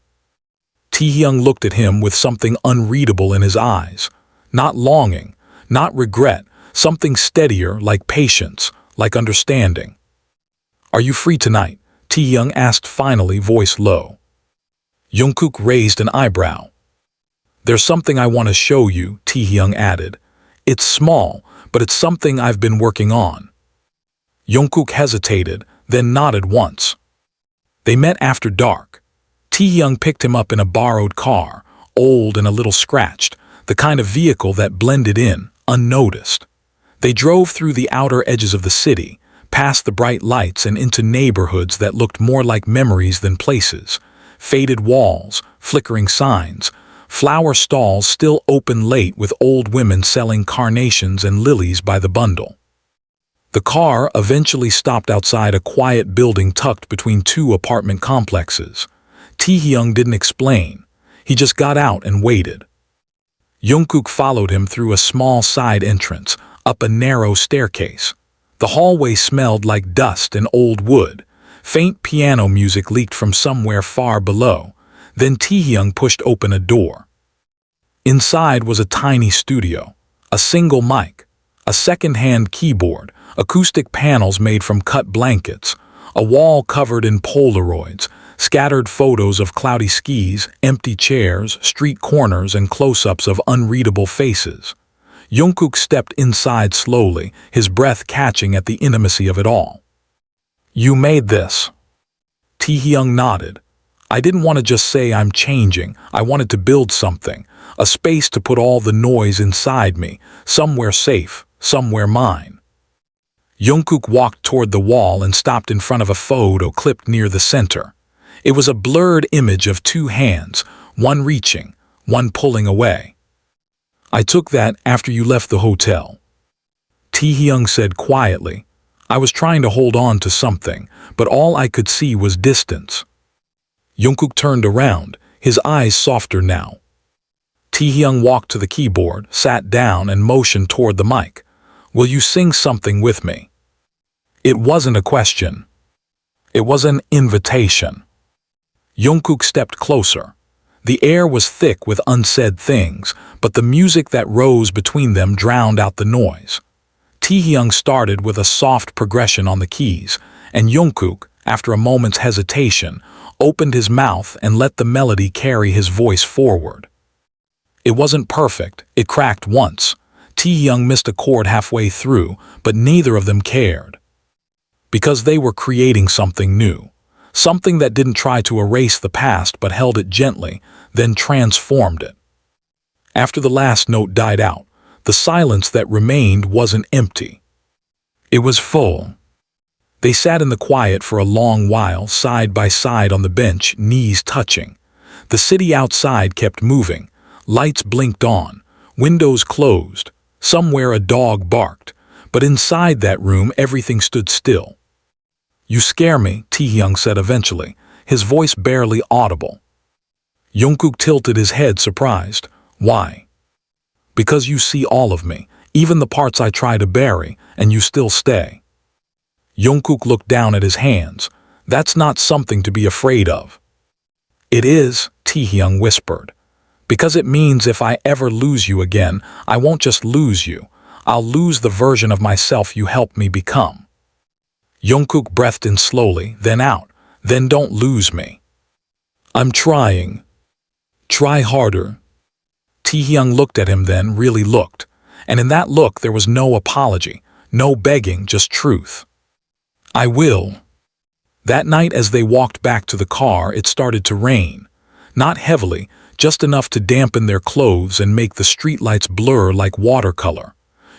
Taehyung looked at him with something unreadable in his eyes. Not longing, not regret, something steadier, like patience, like understanding. Are you free tonight? Taehyung asked finally, voice low. Jungkook raised an eyebrow. There's something I want to show you, Taehyung added. It's small, but it's something I've been working on. Jungkook hesitated, then nodded once. They met after dark. Taehyung picked him up in a borrowed car, old and a little scratched, the kind of vehicle that blended in, unnoticed. They drove through the outer edges of the city, past the bright lights and into neighborhoods that looked more like memories than places. Faded walls, flickering signs, flower stalls still open late with old women selling carnations and lilies by the bundle. The car eventually stopped outside a quiet building tucked between two apartment complexes. Taehyung didn't explain. He just got out and waited. Jungkook followed him through a small side entrance, up a narrow staircase. The hallway smelled like dust and old wood. Faint piano music leaked from somewhere far below. Then Taehyung pushed open a door. Inside was a tiny studio, a single mic, a second-hand keyboard, acoustic panels made from cut blankets, a wall covered in Polaroids, scattered photos of cloudy skies, empty chairs, street corners, and close-ups of unreadable faces. Jungkook stepped inside slowly, his breath catching at the intimacy of it all. You made this. Taehyung nodded. I didn't want to just say I'm changing, I wanted to build something, a space to put all the noise inside me, somewhere safe, somewhere mine. Jungkook walked toward the wall and stopped in front of a photo clipped near the center. It was a blurred image of two hands, one reaching, one pulling away. I took that after you left the hotel. Taehyung said quietly. I was trying to hold on to something, but all I could see was distance. Jungkook turned around, his eyes softer now. Taehyung walked to the keyboard, sat down and motioned toward the mic. Will you sing something with me? It wasn't a question. It was an invitation. Jungkook stepped closer. The air was thick with unsaid things, but the music that rose between them drowned out the noise. Taehyung started with a soft progression on the keys, and Jungkook, after a moment's hesitation, opened his mouth and let the melody carry his voice forward. It wasn't perfect, it cracked once. Taehyung missed a chord halfway through, but neither of them cared. Because they were creating something new. Something that didn't try to erase the past but held it gently, then transformed it. After the last note died out, the silence that remained wasn't empty. It was full. They sat in the quiet for a long while, side by side on the bench, knees touching. The city outside kept moving. Lights blinked on. Windows closed. Somewhere a dog barked. But inside that room everything stood still. You scare me, Taehyung said eventually, his voice barely audible. Jungkook tilted his head, surprised. Why? Because you see all of me, even the parts I try to bury, and you still stay. Jungkook looked down at his hands. That's not something to be afraid of. It is, Taehyung whispered. Because it means if I ever lose you again, I won't just lose you. I'll lose the version of myself you helped me become. Jungkook breathed in slowly, then out. Then don't lose me. I'm trying. Try harder. Taehyung looked at him then, really looked. And in that look there was no apology, no begging, just truth. I will. That night as they walked back to the car, it started to rain. Not heavily, just enough to dampen their clothes and make the streetlights blur like watercolor.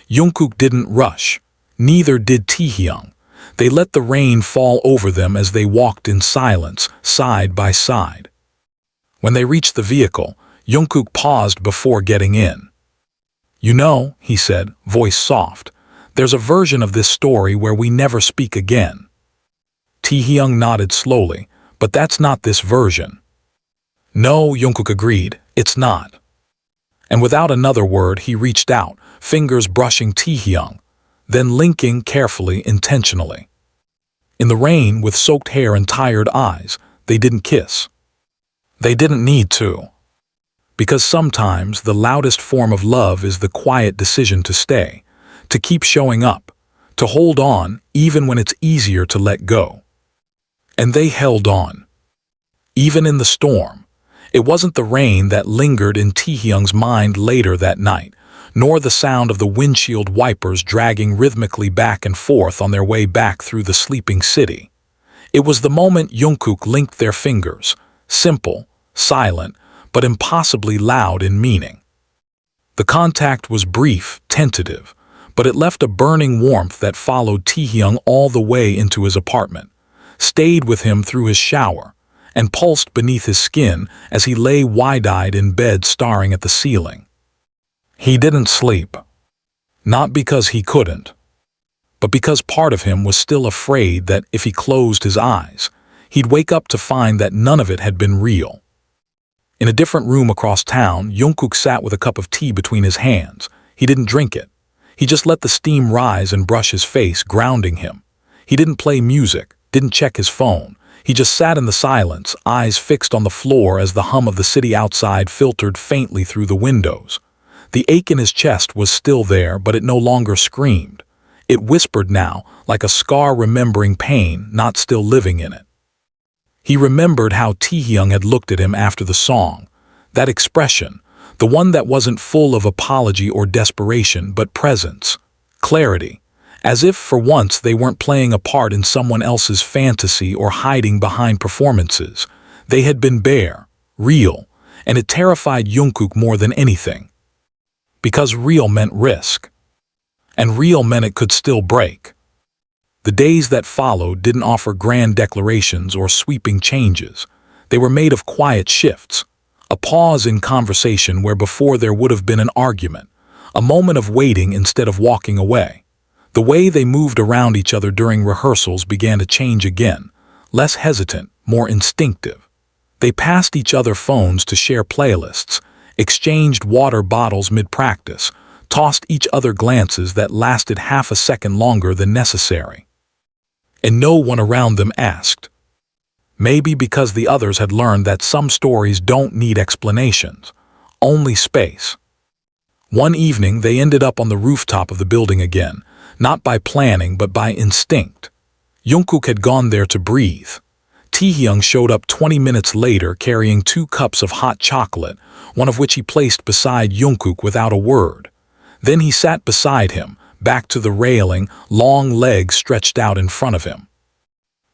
Jungkook didn't rush. Neither did Taehyung. They let the rain fall over them as they walked in silence, side by side. When they reached the vehicle, Jungkook paused before getting in. You know, he said, voice soft, there's a version of this story where we never speak again. Taehyung nodded slowly, but that's not this version. No, Jungkook agreed, it's not. And without another word he reached out, fingers brushing Taehyung, then linking carefully, intentionally. In the rain, with soaked hair and tired eyes, they didn't kiss. They didn't need to. Because sometimes the loudest form of love is the quiet decision to stay, to keep showing up, to hold on even when it's easier to let go. And they held on. Even in the storm. It wasn't the rain that lingered in Taehyung's mind later that night, nor the sound of the windshield wipers dragging rhythmically back and forth on their way back through the sleeping city. It was the moment Jungkook linked their fingers, simple, silent, but impossibly loud in meaning. The contact was brief, tentative, but it left a burning warmth that followed Taehyung all the way into his apartment, stayed with him through his shower, and pulsed beneath his skin as he lay wide-eyed in bed staring at the ceiling. He didn't sleep. Not because he couldn't, but because part of him was still afraid that if he closed his eyes, he'd wake up to find that none of it had been real. In a different room across town, Jungkook sat with a cup of tea between his hands. He didn't drink it. He just let the steam rise and brush his face, grounding him. He didn't play music, didn't check his phone. He just sat in the silence, eyes fixed on the floor as the hum of the city outside filtered faintly through the windows. The ache in his chest was still there, but it no longer screamed. It whispered now, like a scar remembering pain, not still living in it. He remembered how Taehyung had looked at him after the song. That expression, the one that wasn't full of apology or desperation, but presence, clarity, As if, for once, they weren't playing a part in someone else's fantasy or hiding behind performances. They had been bare, real, and it terrified Jungkook more than anything. Because real meant risk. And real meant it could still break. The days that followed didn't offer grand declarations or sweeping changes. They were made of quiet shifts, a pause in conversation where before there would have been an argument, a moment of waiting instead of walking away. The way they moved around each other during rehearsals began to change again, less hesitant, more instinctive. They passed each other phones to share playlists, exchanged water bottles mid-practice, tossed each other glances that lasted half a second longer than necessary. And no one around them asked. Maybe because the others had learned that some stories don't need explanations, only space. One evening they ended up on the rooftop of the building again, not by planning but by instinct. Jungkook had gone there to breathe. Taehyung showed up 20 minutes later carrying 2 cups of hot chocolate, one of which he placed beside Jungkook without a word. Then he sat beside him, back to the railing, long legs stretched out in front of him.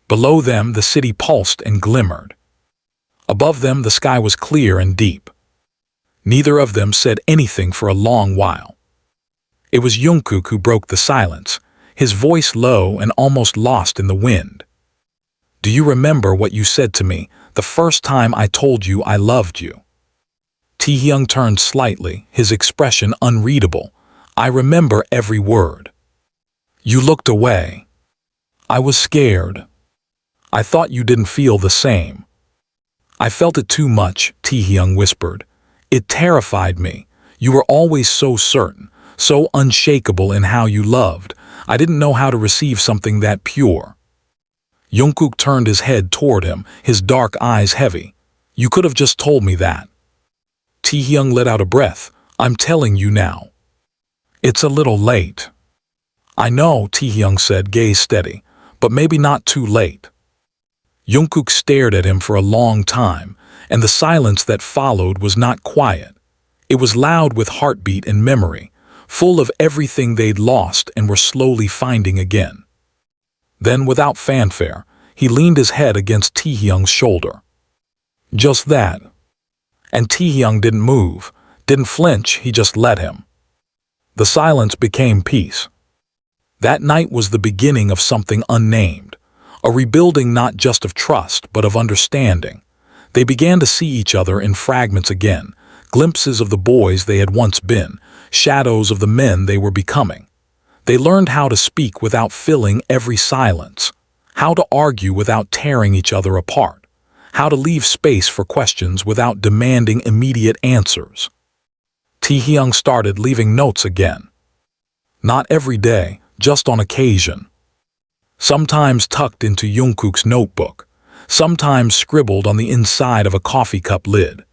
Below them the city pulsed and glimmered. Above them the sky was clear and deep. Neither of them said anything for a long while. It was Jungkook who broke the silence, his voice low and almost lost in the wind. "Do you remember what you said to me the first time I told you I loved you?" Taehyung turned slightly, his expression unreadable. "I remember every word." "You looked away." "I was scared. I thought you didn't feel the same." "I felt it too much," Taehyung whispered. "It terrified me. You were always so certain, so unshakable in how you loved. I didn't know how to receive something that pure." Jungkook turned his head toward him, his dark eyes heavy. "You could have just told me that." Taehyung let out a breath. "I'm telling you now." "It's a little late." "I know," Taehyung said, gaze steady, "but maybe not too late." Jungkook stared at him for a long time, and the silence that followed was not quiet. It was loud with heartbeat and memory, full of everything they'd lost and were slowly finding again. Then, without fanfare, he leaned his head against Taehyung's shoulder. Just that. And Taehyung didn't move, didn't flinch, he just let him. The silence became peace. That night was the beginning of something unnamed, a rebuilding not just of trust but of understanding. They began to see each other in fragments again, glimpses of the boys they had once been, shadows of the men they were becoming. They learned how to speak without filling every silence, how to argue without tearing each other apart, how to leave space for questions without demanding immediate answers. Taehyung started leaving notes again. Not every day, just on occasion. Sometimes tucked into Jungkook's notebook, sometimes scribbled on the inside of a coffee cup lid,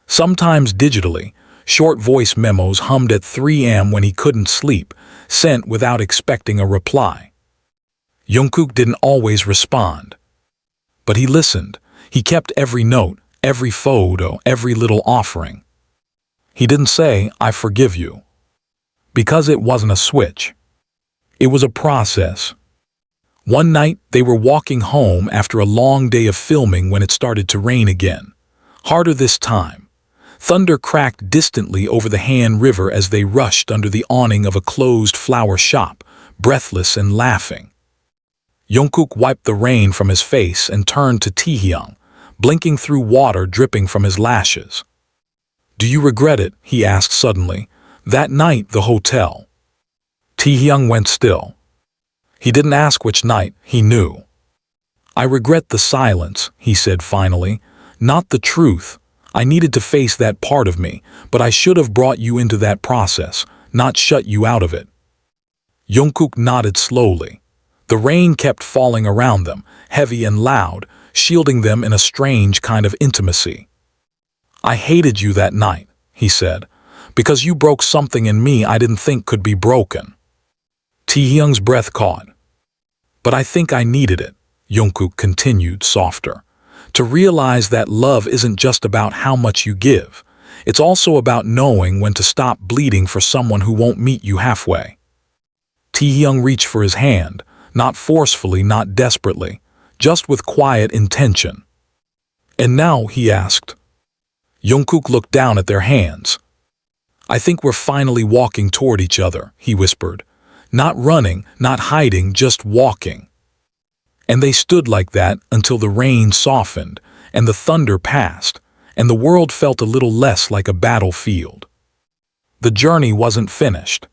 sometimes digitally, short voice memos hummed at 3 a.m. when he couldn't sleep, sent without expecting a reply. Jungkook didn't always respond. But he listened. He kept every note, every photo, every little offering. He didn't say, "I forgive you." Because it wasn't a switch. It was a process. One night, they were walking home after a long day of filming when it started to rain again. Harder this time. Thunder cracked distantly over the Han River as they rushed under the awning of a closed flower shop, breathless and laughing. Jungkook wiped the rain from his face and turned to Taehyung, blinking through water dripping from his lashes. "Do you regret it?" he asked suddenly. "That night, the hotel." Taehyung went still. He didn't ask which night, he knew. "I regret the silence," he said finally. "Not the truth. I needed to face that part of me, but I should have brought you into that process, not shut you out of it." Jungkook nodded slowly. The rain kept falling around them, heavy and loud, shielding them in a strange kind of intimacy. "I hated you that night," he said, "because you broke something in me I didn't think could be broken." Taehyung's breath caught. "But I think I needed it," Jungkook continued, softer. "To realize that love isn't just about how much you give. It's also about knowing when to stop bleeding for someone who won't meet you halfway." Taehyung reached for his hand, not forcefully, not desperately, just with quiet intention. "And now?" he asked. Jungkook looked down at their hands. "I think we're finally walking toward each other," he whispered. "Not running, not hiding, just walking." And they stood like that until the rain softened and the thunder passed, and the world felt a little less like a battlefield. The journey wasn't finished.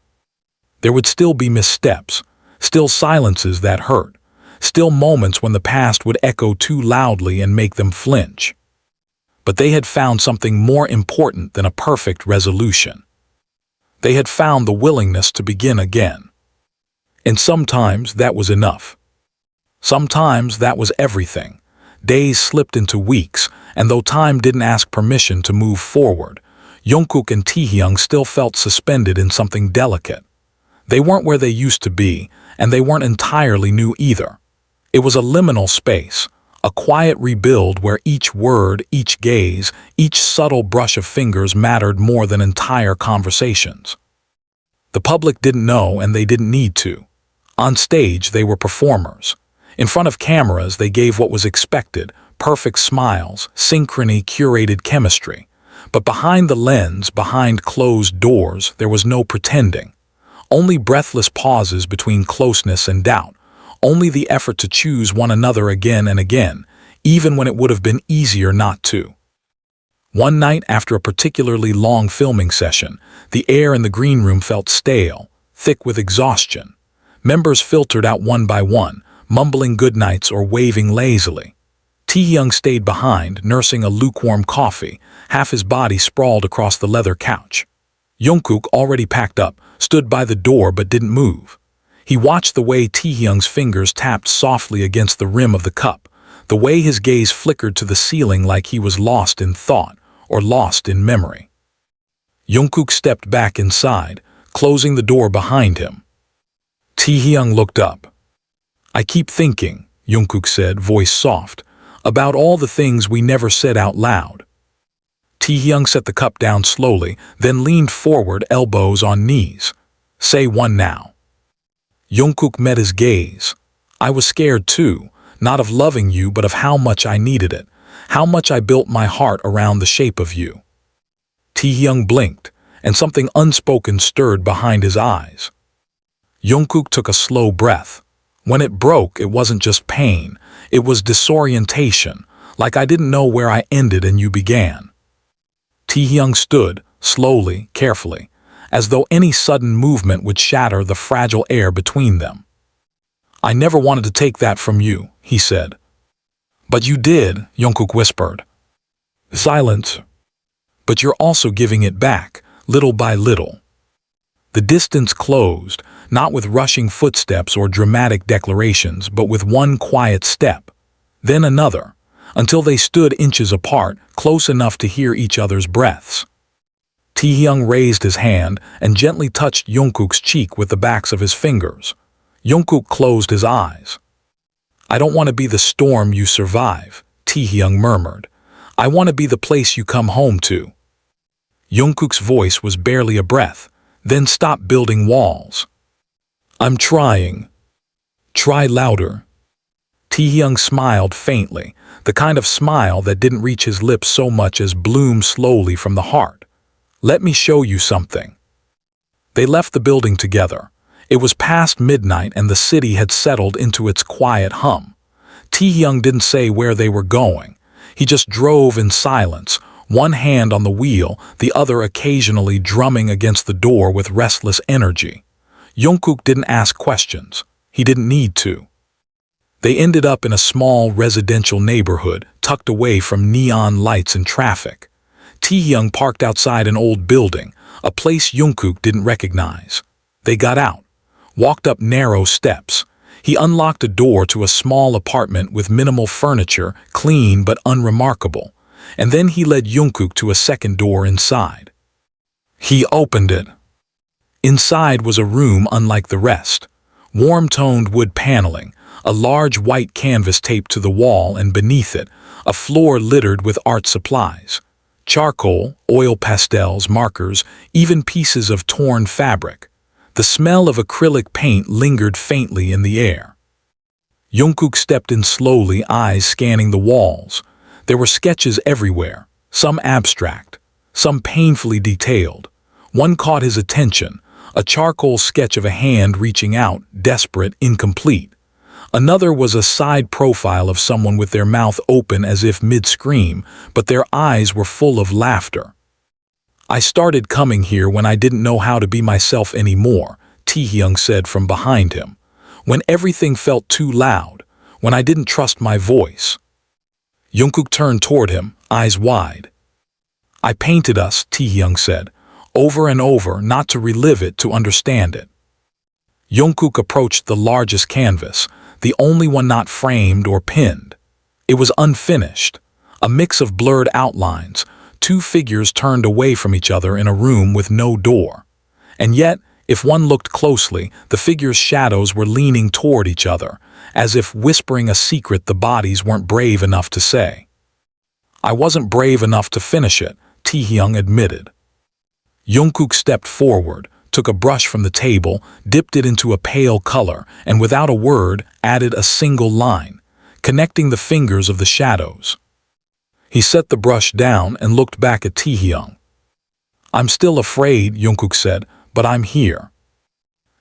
There would still be missteps, still silences that hurt, still moments when the past would echo too loudly and make them flinch. But they had found something more important than a perfect resolution. They had found the willingness to begin again. And sometimes that was enough. Sometimes that was everything. Days slipped into weeks, and though time didn't ask permission to move forward, Jungkook and Taehyung still felt suspended in something delicate. They weren't where they used to be, and they weren't entirely new either. It was a liminal space, a quiet rebuild where each word, each gaze, each subtle brush of fingers mattered more than entire conversations. The public didn't know, and they didn't need to. On stage, they were performers. In front of cameras, they gave what was expected: perfect smiles, synchrony, curated chemistry. But behind the lens, behind closed doors, there was no pretending. Only breathless pauses between closeness and doubt. Only the effort to choose one another again and again, even when it would have been easier not to. One night after a particularly long filming session, the air in the green room felt stale, thick with exhaustion. Members filtered out one by one, mumbling goodnights or waving lazily. Taehyung stayed behind, nursing a lukewarm coffee, half his body sprawled across the leather couch. Jungkook, already packed up, stood by the door but didn't move. He watched the way Taehyung's fingers tapped softly against the rim of the cup, the way his gaze flickered to the ceiling like he was lost in thought or lost in memory. Jungkook stepped back inside, closing the door behind him. Taehyung looked up. "I keep thinking," Jungkook said, voice soft, "about all the things we never said out loud." Taehyung set the cup down slowly, then leaned forward, elbows on knees. "Say one now." Jungkook met his gaze. "I was scared too, not of loving you but of how much I needed it, how much I built my heart around the shape of you." Taehyung blinked, and something unspoken stirred behind his eyes. Jungkook took a slow breath. When it broke, it wasn't just pain, it was disorientation, like I didn't know where I ended and you began. Taehyung stood, slowly, carefully, as though any sudden movement would shatter the fragile air between them. "I never wanted to take that from you," he said. "But you did," Jungkook whispered. Silence. "But you're also giving it back, little by little." The distance closed, not with rushing footsteps or dramatic declarations, but with one quiet step, then another, until they stood inches apart, close enough to hear each other's breaths. Taehyung raised his hand and gently touched Jungkook's cheek with the backs of his fingers. Jungkook closed his eyes. "I don't want to be the storm you survive," Taehyung murmured. "I want to be the place you come home to." Jungkook's voice was barely a breath, then stopped building walls. "I'm trying." "Try louder." Taehyung smiled faintly, the kind of smile that didn't reach his lips so much as bloom slowly from the heart. "Let me show you something." They left the building together. It was past midnight and the city had settled into its quiet hum. Taehyung didn't say where they were going. He just drove in silence, one hand on the wheel, the other occasionally drumming against the door with restless energy. Jungkook didn't ask questions. He didn't need to. They ended up in a small residential neighborhood, tucked away from neon lights and traffic. Taehyung parked outside an old building, a place Jungkook didn't recognize. They got out, walked up narrow steps. He unlocked a door to a small apartment with minimal furniture, clean but unremarkable, and then he led Jungkook to a second door inside. He opened it. Inside was a room unlike the rest. Warm-toned wood paneling, a large white canvas taped to the wall, and beneath it, a floor littered with art supplies. Charcoal, oil pastels, markers, even pieces of torn fabric. The smell of acrylic paint lingered faintly in the air. Jungkook stepped in slowly, eyes scanning the walls. There were sketches everywhere, some abstract, some painfully detailed. One caught his attention, a charcoal sketch of a hand reaching out, desperate, incomplete. Another was a side profile of someone with their mouth open as if mid-scream, but their eyes were full of laughter. "I started coming here when I didn't know how to be myself anymore," Taehyung said from behind him. "When everything felt too loud, when I didn't trust my voice." Jungkook turned toward him, eyes wide. "I painted us," Taehyung said, "over and over, not to relive it, to understand it." Jungkook approached the largest canvas, the only one not framed or pinned. It was unfinished, a mix of blurred outlines, two figures turned away from each other in a room with no door. And yet, if one looked closely, the figures' shadows were leaning toward each other, as if whispering a secret the bodies weren't brave enough to say. "I wasn't brave enough to finish it," Taehyung admitted. Jungkook stepped forward, took a brush from the table, dipped it into a pale color, and without a word added a single line, connecting the fingers of the shadows. He set the brush down and looked back at Taehyung. "I'm still afraid," Jungkook said, "but I'm here."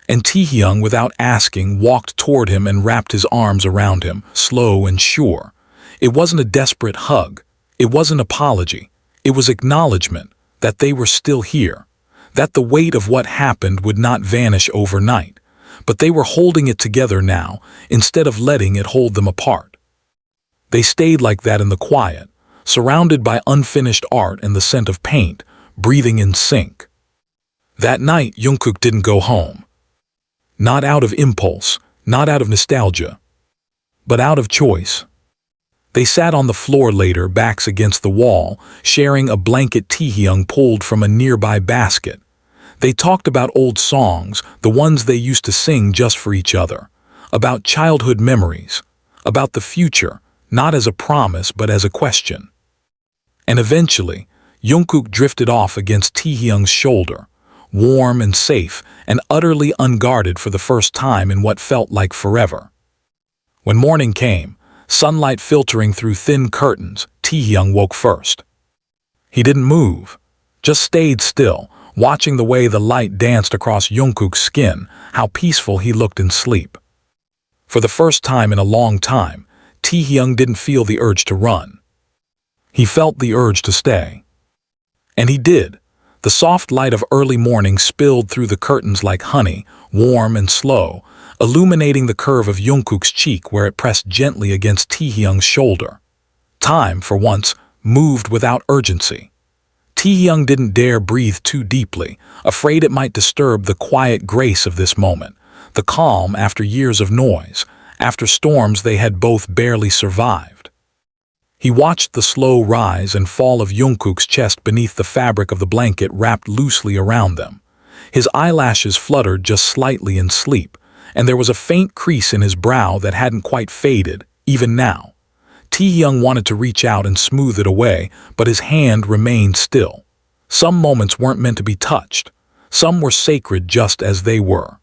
And Taehyung, without asking, walked toward him and wrapped his arms around him, slow and sure. It wasn't a desperate hug. It wasn't apology. It was acknowledgement that they were still here, that the weight of what happened would not vanish overnight, but they were holding it together now instead of letting it hold them apart. They stayed like that in the quiet, surrounded by unfinished art and the scent of paint, breathing in sync. That night, Jungkook didn't go home. Not out of impulse, not out of nostalgia, but out of choice. They sat on the floor later, backs against the wall, sharing a blanket Taehyung pulled from a nearby basket. They talked about old songs, the ones they used to sing just for each other, about childhood memories, about the future, not as a promise but as a question. And eventually, Jungkook drifted off against Taehyung's shoulder, warm and safe and utterly unguarded for the first time in what felt like forever. When morning came, sunlight filtering through thin curtains, Taehyung woke first. He didn't move, just stayed still, watching the way the light danced across Jungkook's skin, how peaceful he looked in sleep. For the first time in a long time, Taehyung didn't feel the urge to run. He felt the urge to stay. And he did. The soft light of early morning spilled through the curtains like honey, warm and slow, illuminating the curve of Jungkook's cheek where it pressed gently against Taehyung's shoulder. Time, for once, moved without urgency. Taehyung didn't dare breathe too deeply, afraid it might disturb the quiet grace of this moment, the calm after years of noise, after storms they had both barely survived. He watched the slow rise and fall of Jungkook's chest beneath the fabric of the blanket wrapped loosely around them. His eyelashes fluttered just slightly in sleep, and there was a faint crease in his brow that hadn't quite faded, even now. Taehyung wanted to reach out and smooth it away, but his hand remained still. Some moments weren't meant to be touched. Some were sacred just as they were.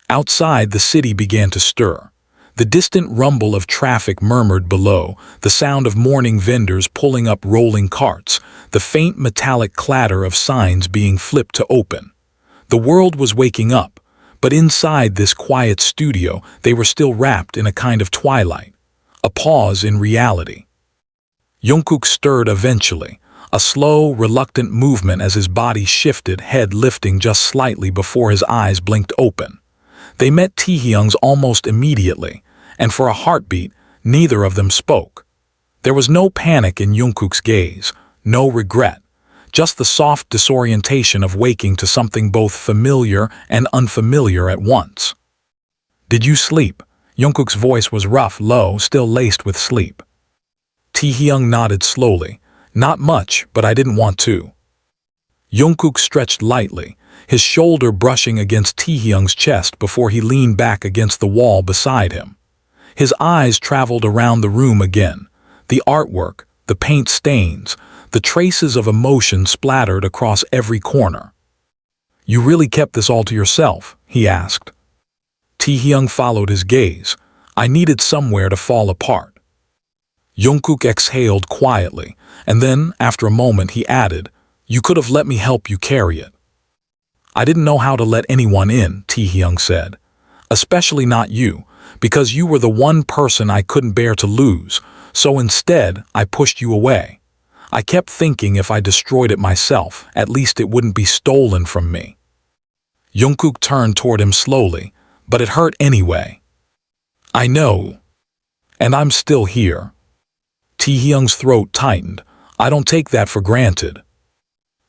Outside, the city began to stir. The distant rumble of traffic murmured below, the sound of morning vendors pulling up rolling carts, the faint metallic clatter of signs being flipped to open. The world was waking up, but inside this quiet studio they were still wrapped in a kind of twilight, a pause in reality. Jungkook stirred eventually, a slow, reluctant movement as his body shifted, head lifting just slightly before his eyes blinked open. They met Taehyung's almost immediately, and for a heartbeat, neither of them spoke. There was no panic in Jungkook's gaze, no regret, just the soft disorientation of waking to something both familiar and unfamiliar at once. "Did you sleep?" Jungkook's voice was rough, low, still laced with sleep. Taehyung nodded slowly. "Not much, but I didn't want to." Jungkook stretched lightly, his shoulder brushing against Taehyung's chest before he leaned back against the wall beside him. His eyes traveled around the room again, the artwork, the paint stains, the traces of emotion splattered across every corner. You really kept this all to yourself? He asked. Taehyung followed his gaze. I needed somewhere to fall apart. Jungkook exhaled quietly, and then, after a moment, he added, You could have let me help you carry it. I didn't know how to let anyone in, Taehyung said. Especially not you, because you were the one person I couldn't bear to lose, so instead I pushed you away. I kept thinking if I destroyed it myself, at least it wouldn't be stolen from me. Jungkook turned toward him slowly, but it hurt anyway. I know. And I'm still here. Taehyung's throat tightened. I don't take that for granted.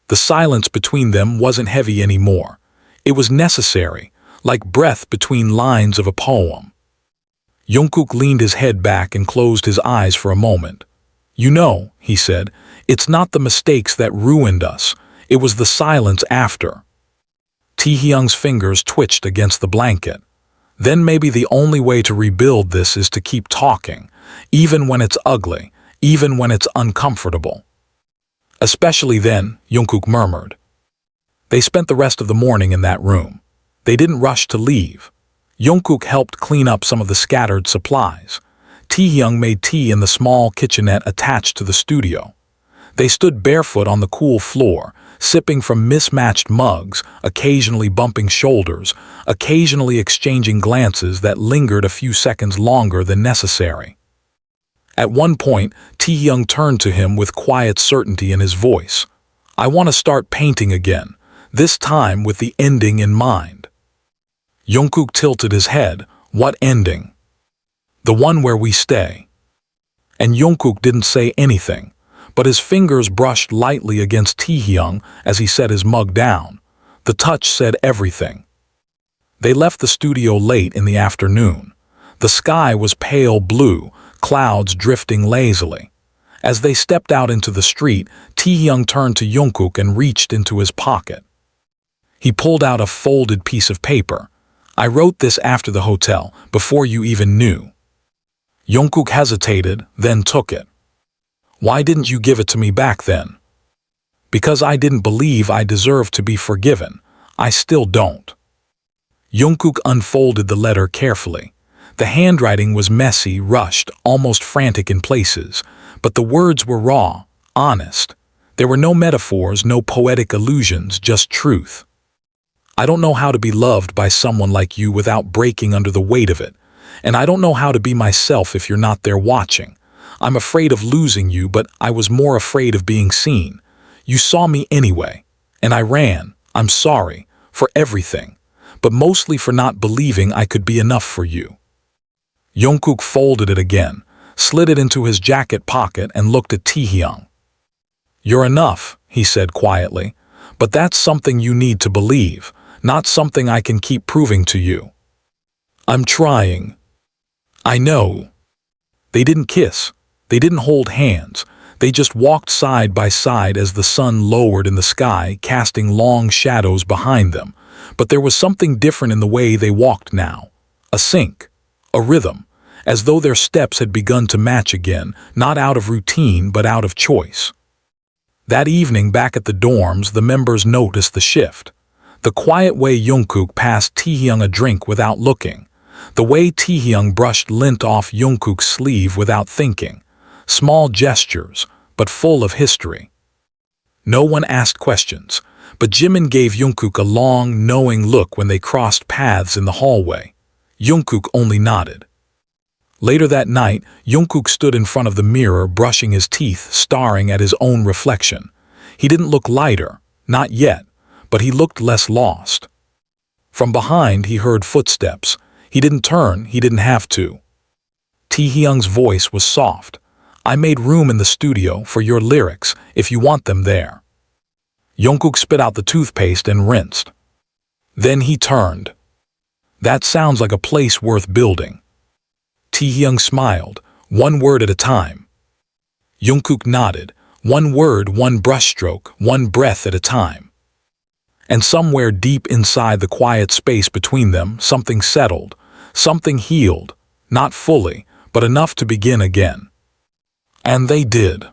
The silence between them wasn't heavy anymore. It was necessary, like breath between lines of a poem. Jungkook leaned his head back and closed his eyes for a moment. You know, he said, it's not the mistakes that ruined us. It was the silence after. Taehyung's fingers twitched against the blanket. Then maybe the only way to rebuild this is to keep talking, even when it's ugly, even when it's uncomfortable. Especially then, Jungkook murmured. They spent the rest of the morning in that room. They didn't rush to leave. Jungkook helped clean up some of the scattered supplies. Taehyung made tea in the small kitchenette attached to the studio. They stood barefoot on the cool floor, sipping from mismatched mugs, occasionally bumping shoulders, occasionally exchanging glances that lingered a few seconds longer than necessary. At one point, Taehyung turned to him with quiet certainty in his voice. I want to start painting again, this time with the ending in mind. Jungkook tilted his head. What ending? The one where we stay. And Jungkook didn't say anything, but his fingers brushed lightly against Taehyung as he set his mug down. The touch said everything. They left the studio late in the afternoon. The sky was pale blue, clouds drifting lazily. As they stepped out into the street, Taehyung turned to Jungkook and reached into his pocket. He pulled out a folded piece of paper. I wrote this after the hotel, before you even knew. Jungkook hesitated, then took it. Why didn't you give it to me back then? Because I didn't believe I deserved to be forgiven. I still don't. Jungkook unfolded the letter carefully. The handwriting was messy, rushed, almost frantic in places, but the words were raw, honest. There were no metaphors, no poetic allusions, just truth. I don't know how to be loved by someone like you without breaking under the weight of it, and I don't know how to be myself if you're not there watching. I'm afraid of losing you, but I was more afraid of being seen. You saw me anyway, and I ran. I'm sorry, for everything, but mostly for not believing I could be enough for you. Jungkook folded it again, slid it into his jacket pocket and looked at Taehyung. You're enough, he said quietly, but that's something you need to believe, not something I can keep proving to you. I'm trying. I know. They didn't kiss. They didn't hold hands. They just walked side by side as the sun lowered in the sky, casting long shadows behind them. But there was something different in the way they walked now. A sync. A rhythm. As though their steps had begun to match again, not out of routine but out of choice. That evening back at the dorms, the members noticed the shift. The quiet way Jungkook passed Taehyung a drink without looking. The way Taehyung brushed lint off Jungkook's sleeve without thinking. Small gestures, but full of history. No one asked questions, but Jimin gave Jungkook a long, knowing look when they crossed paths in the hallway. Jungkook only nodded. Later that night, Jungkook stood in front of the mirror brushing his teeth, staring at his own reflection. He didn't look lighter, not yet, but he looked less lost. From behind he heard footsteps. He didn't turn, he didn't have to. Taehyung's voice was soft. I made room in the studio for your lyrics if you want them there. Jungkook spit out the toothpaste and rinsed. Then he turned. That sounds like a place worth building. Taehyung smiled, one word at a time. Jungkook nodded, one word, one brushstroke, one breath at a time. And somewhere deep inside the quiet space between them, something settled, something healed, not fully, but enough to begin again. And they did.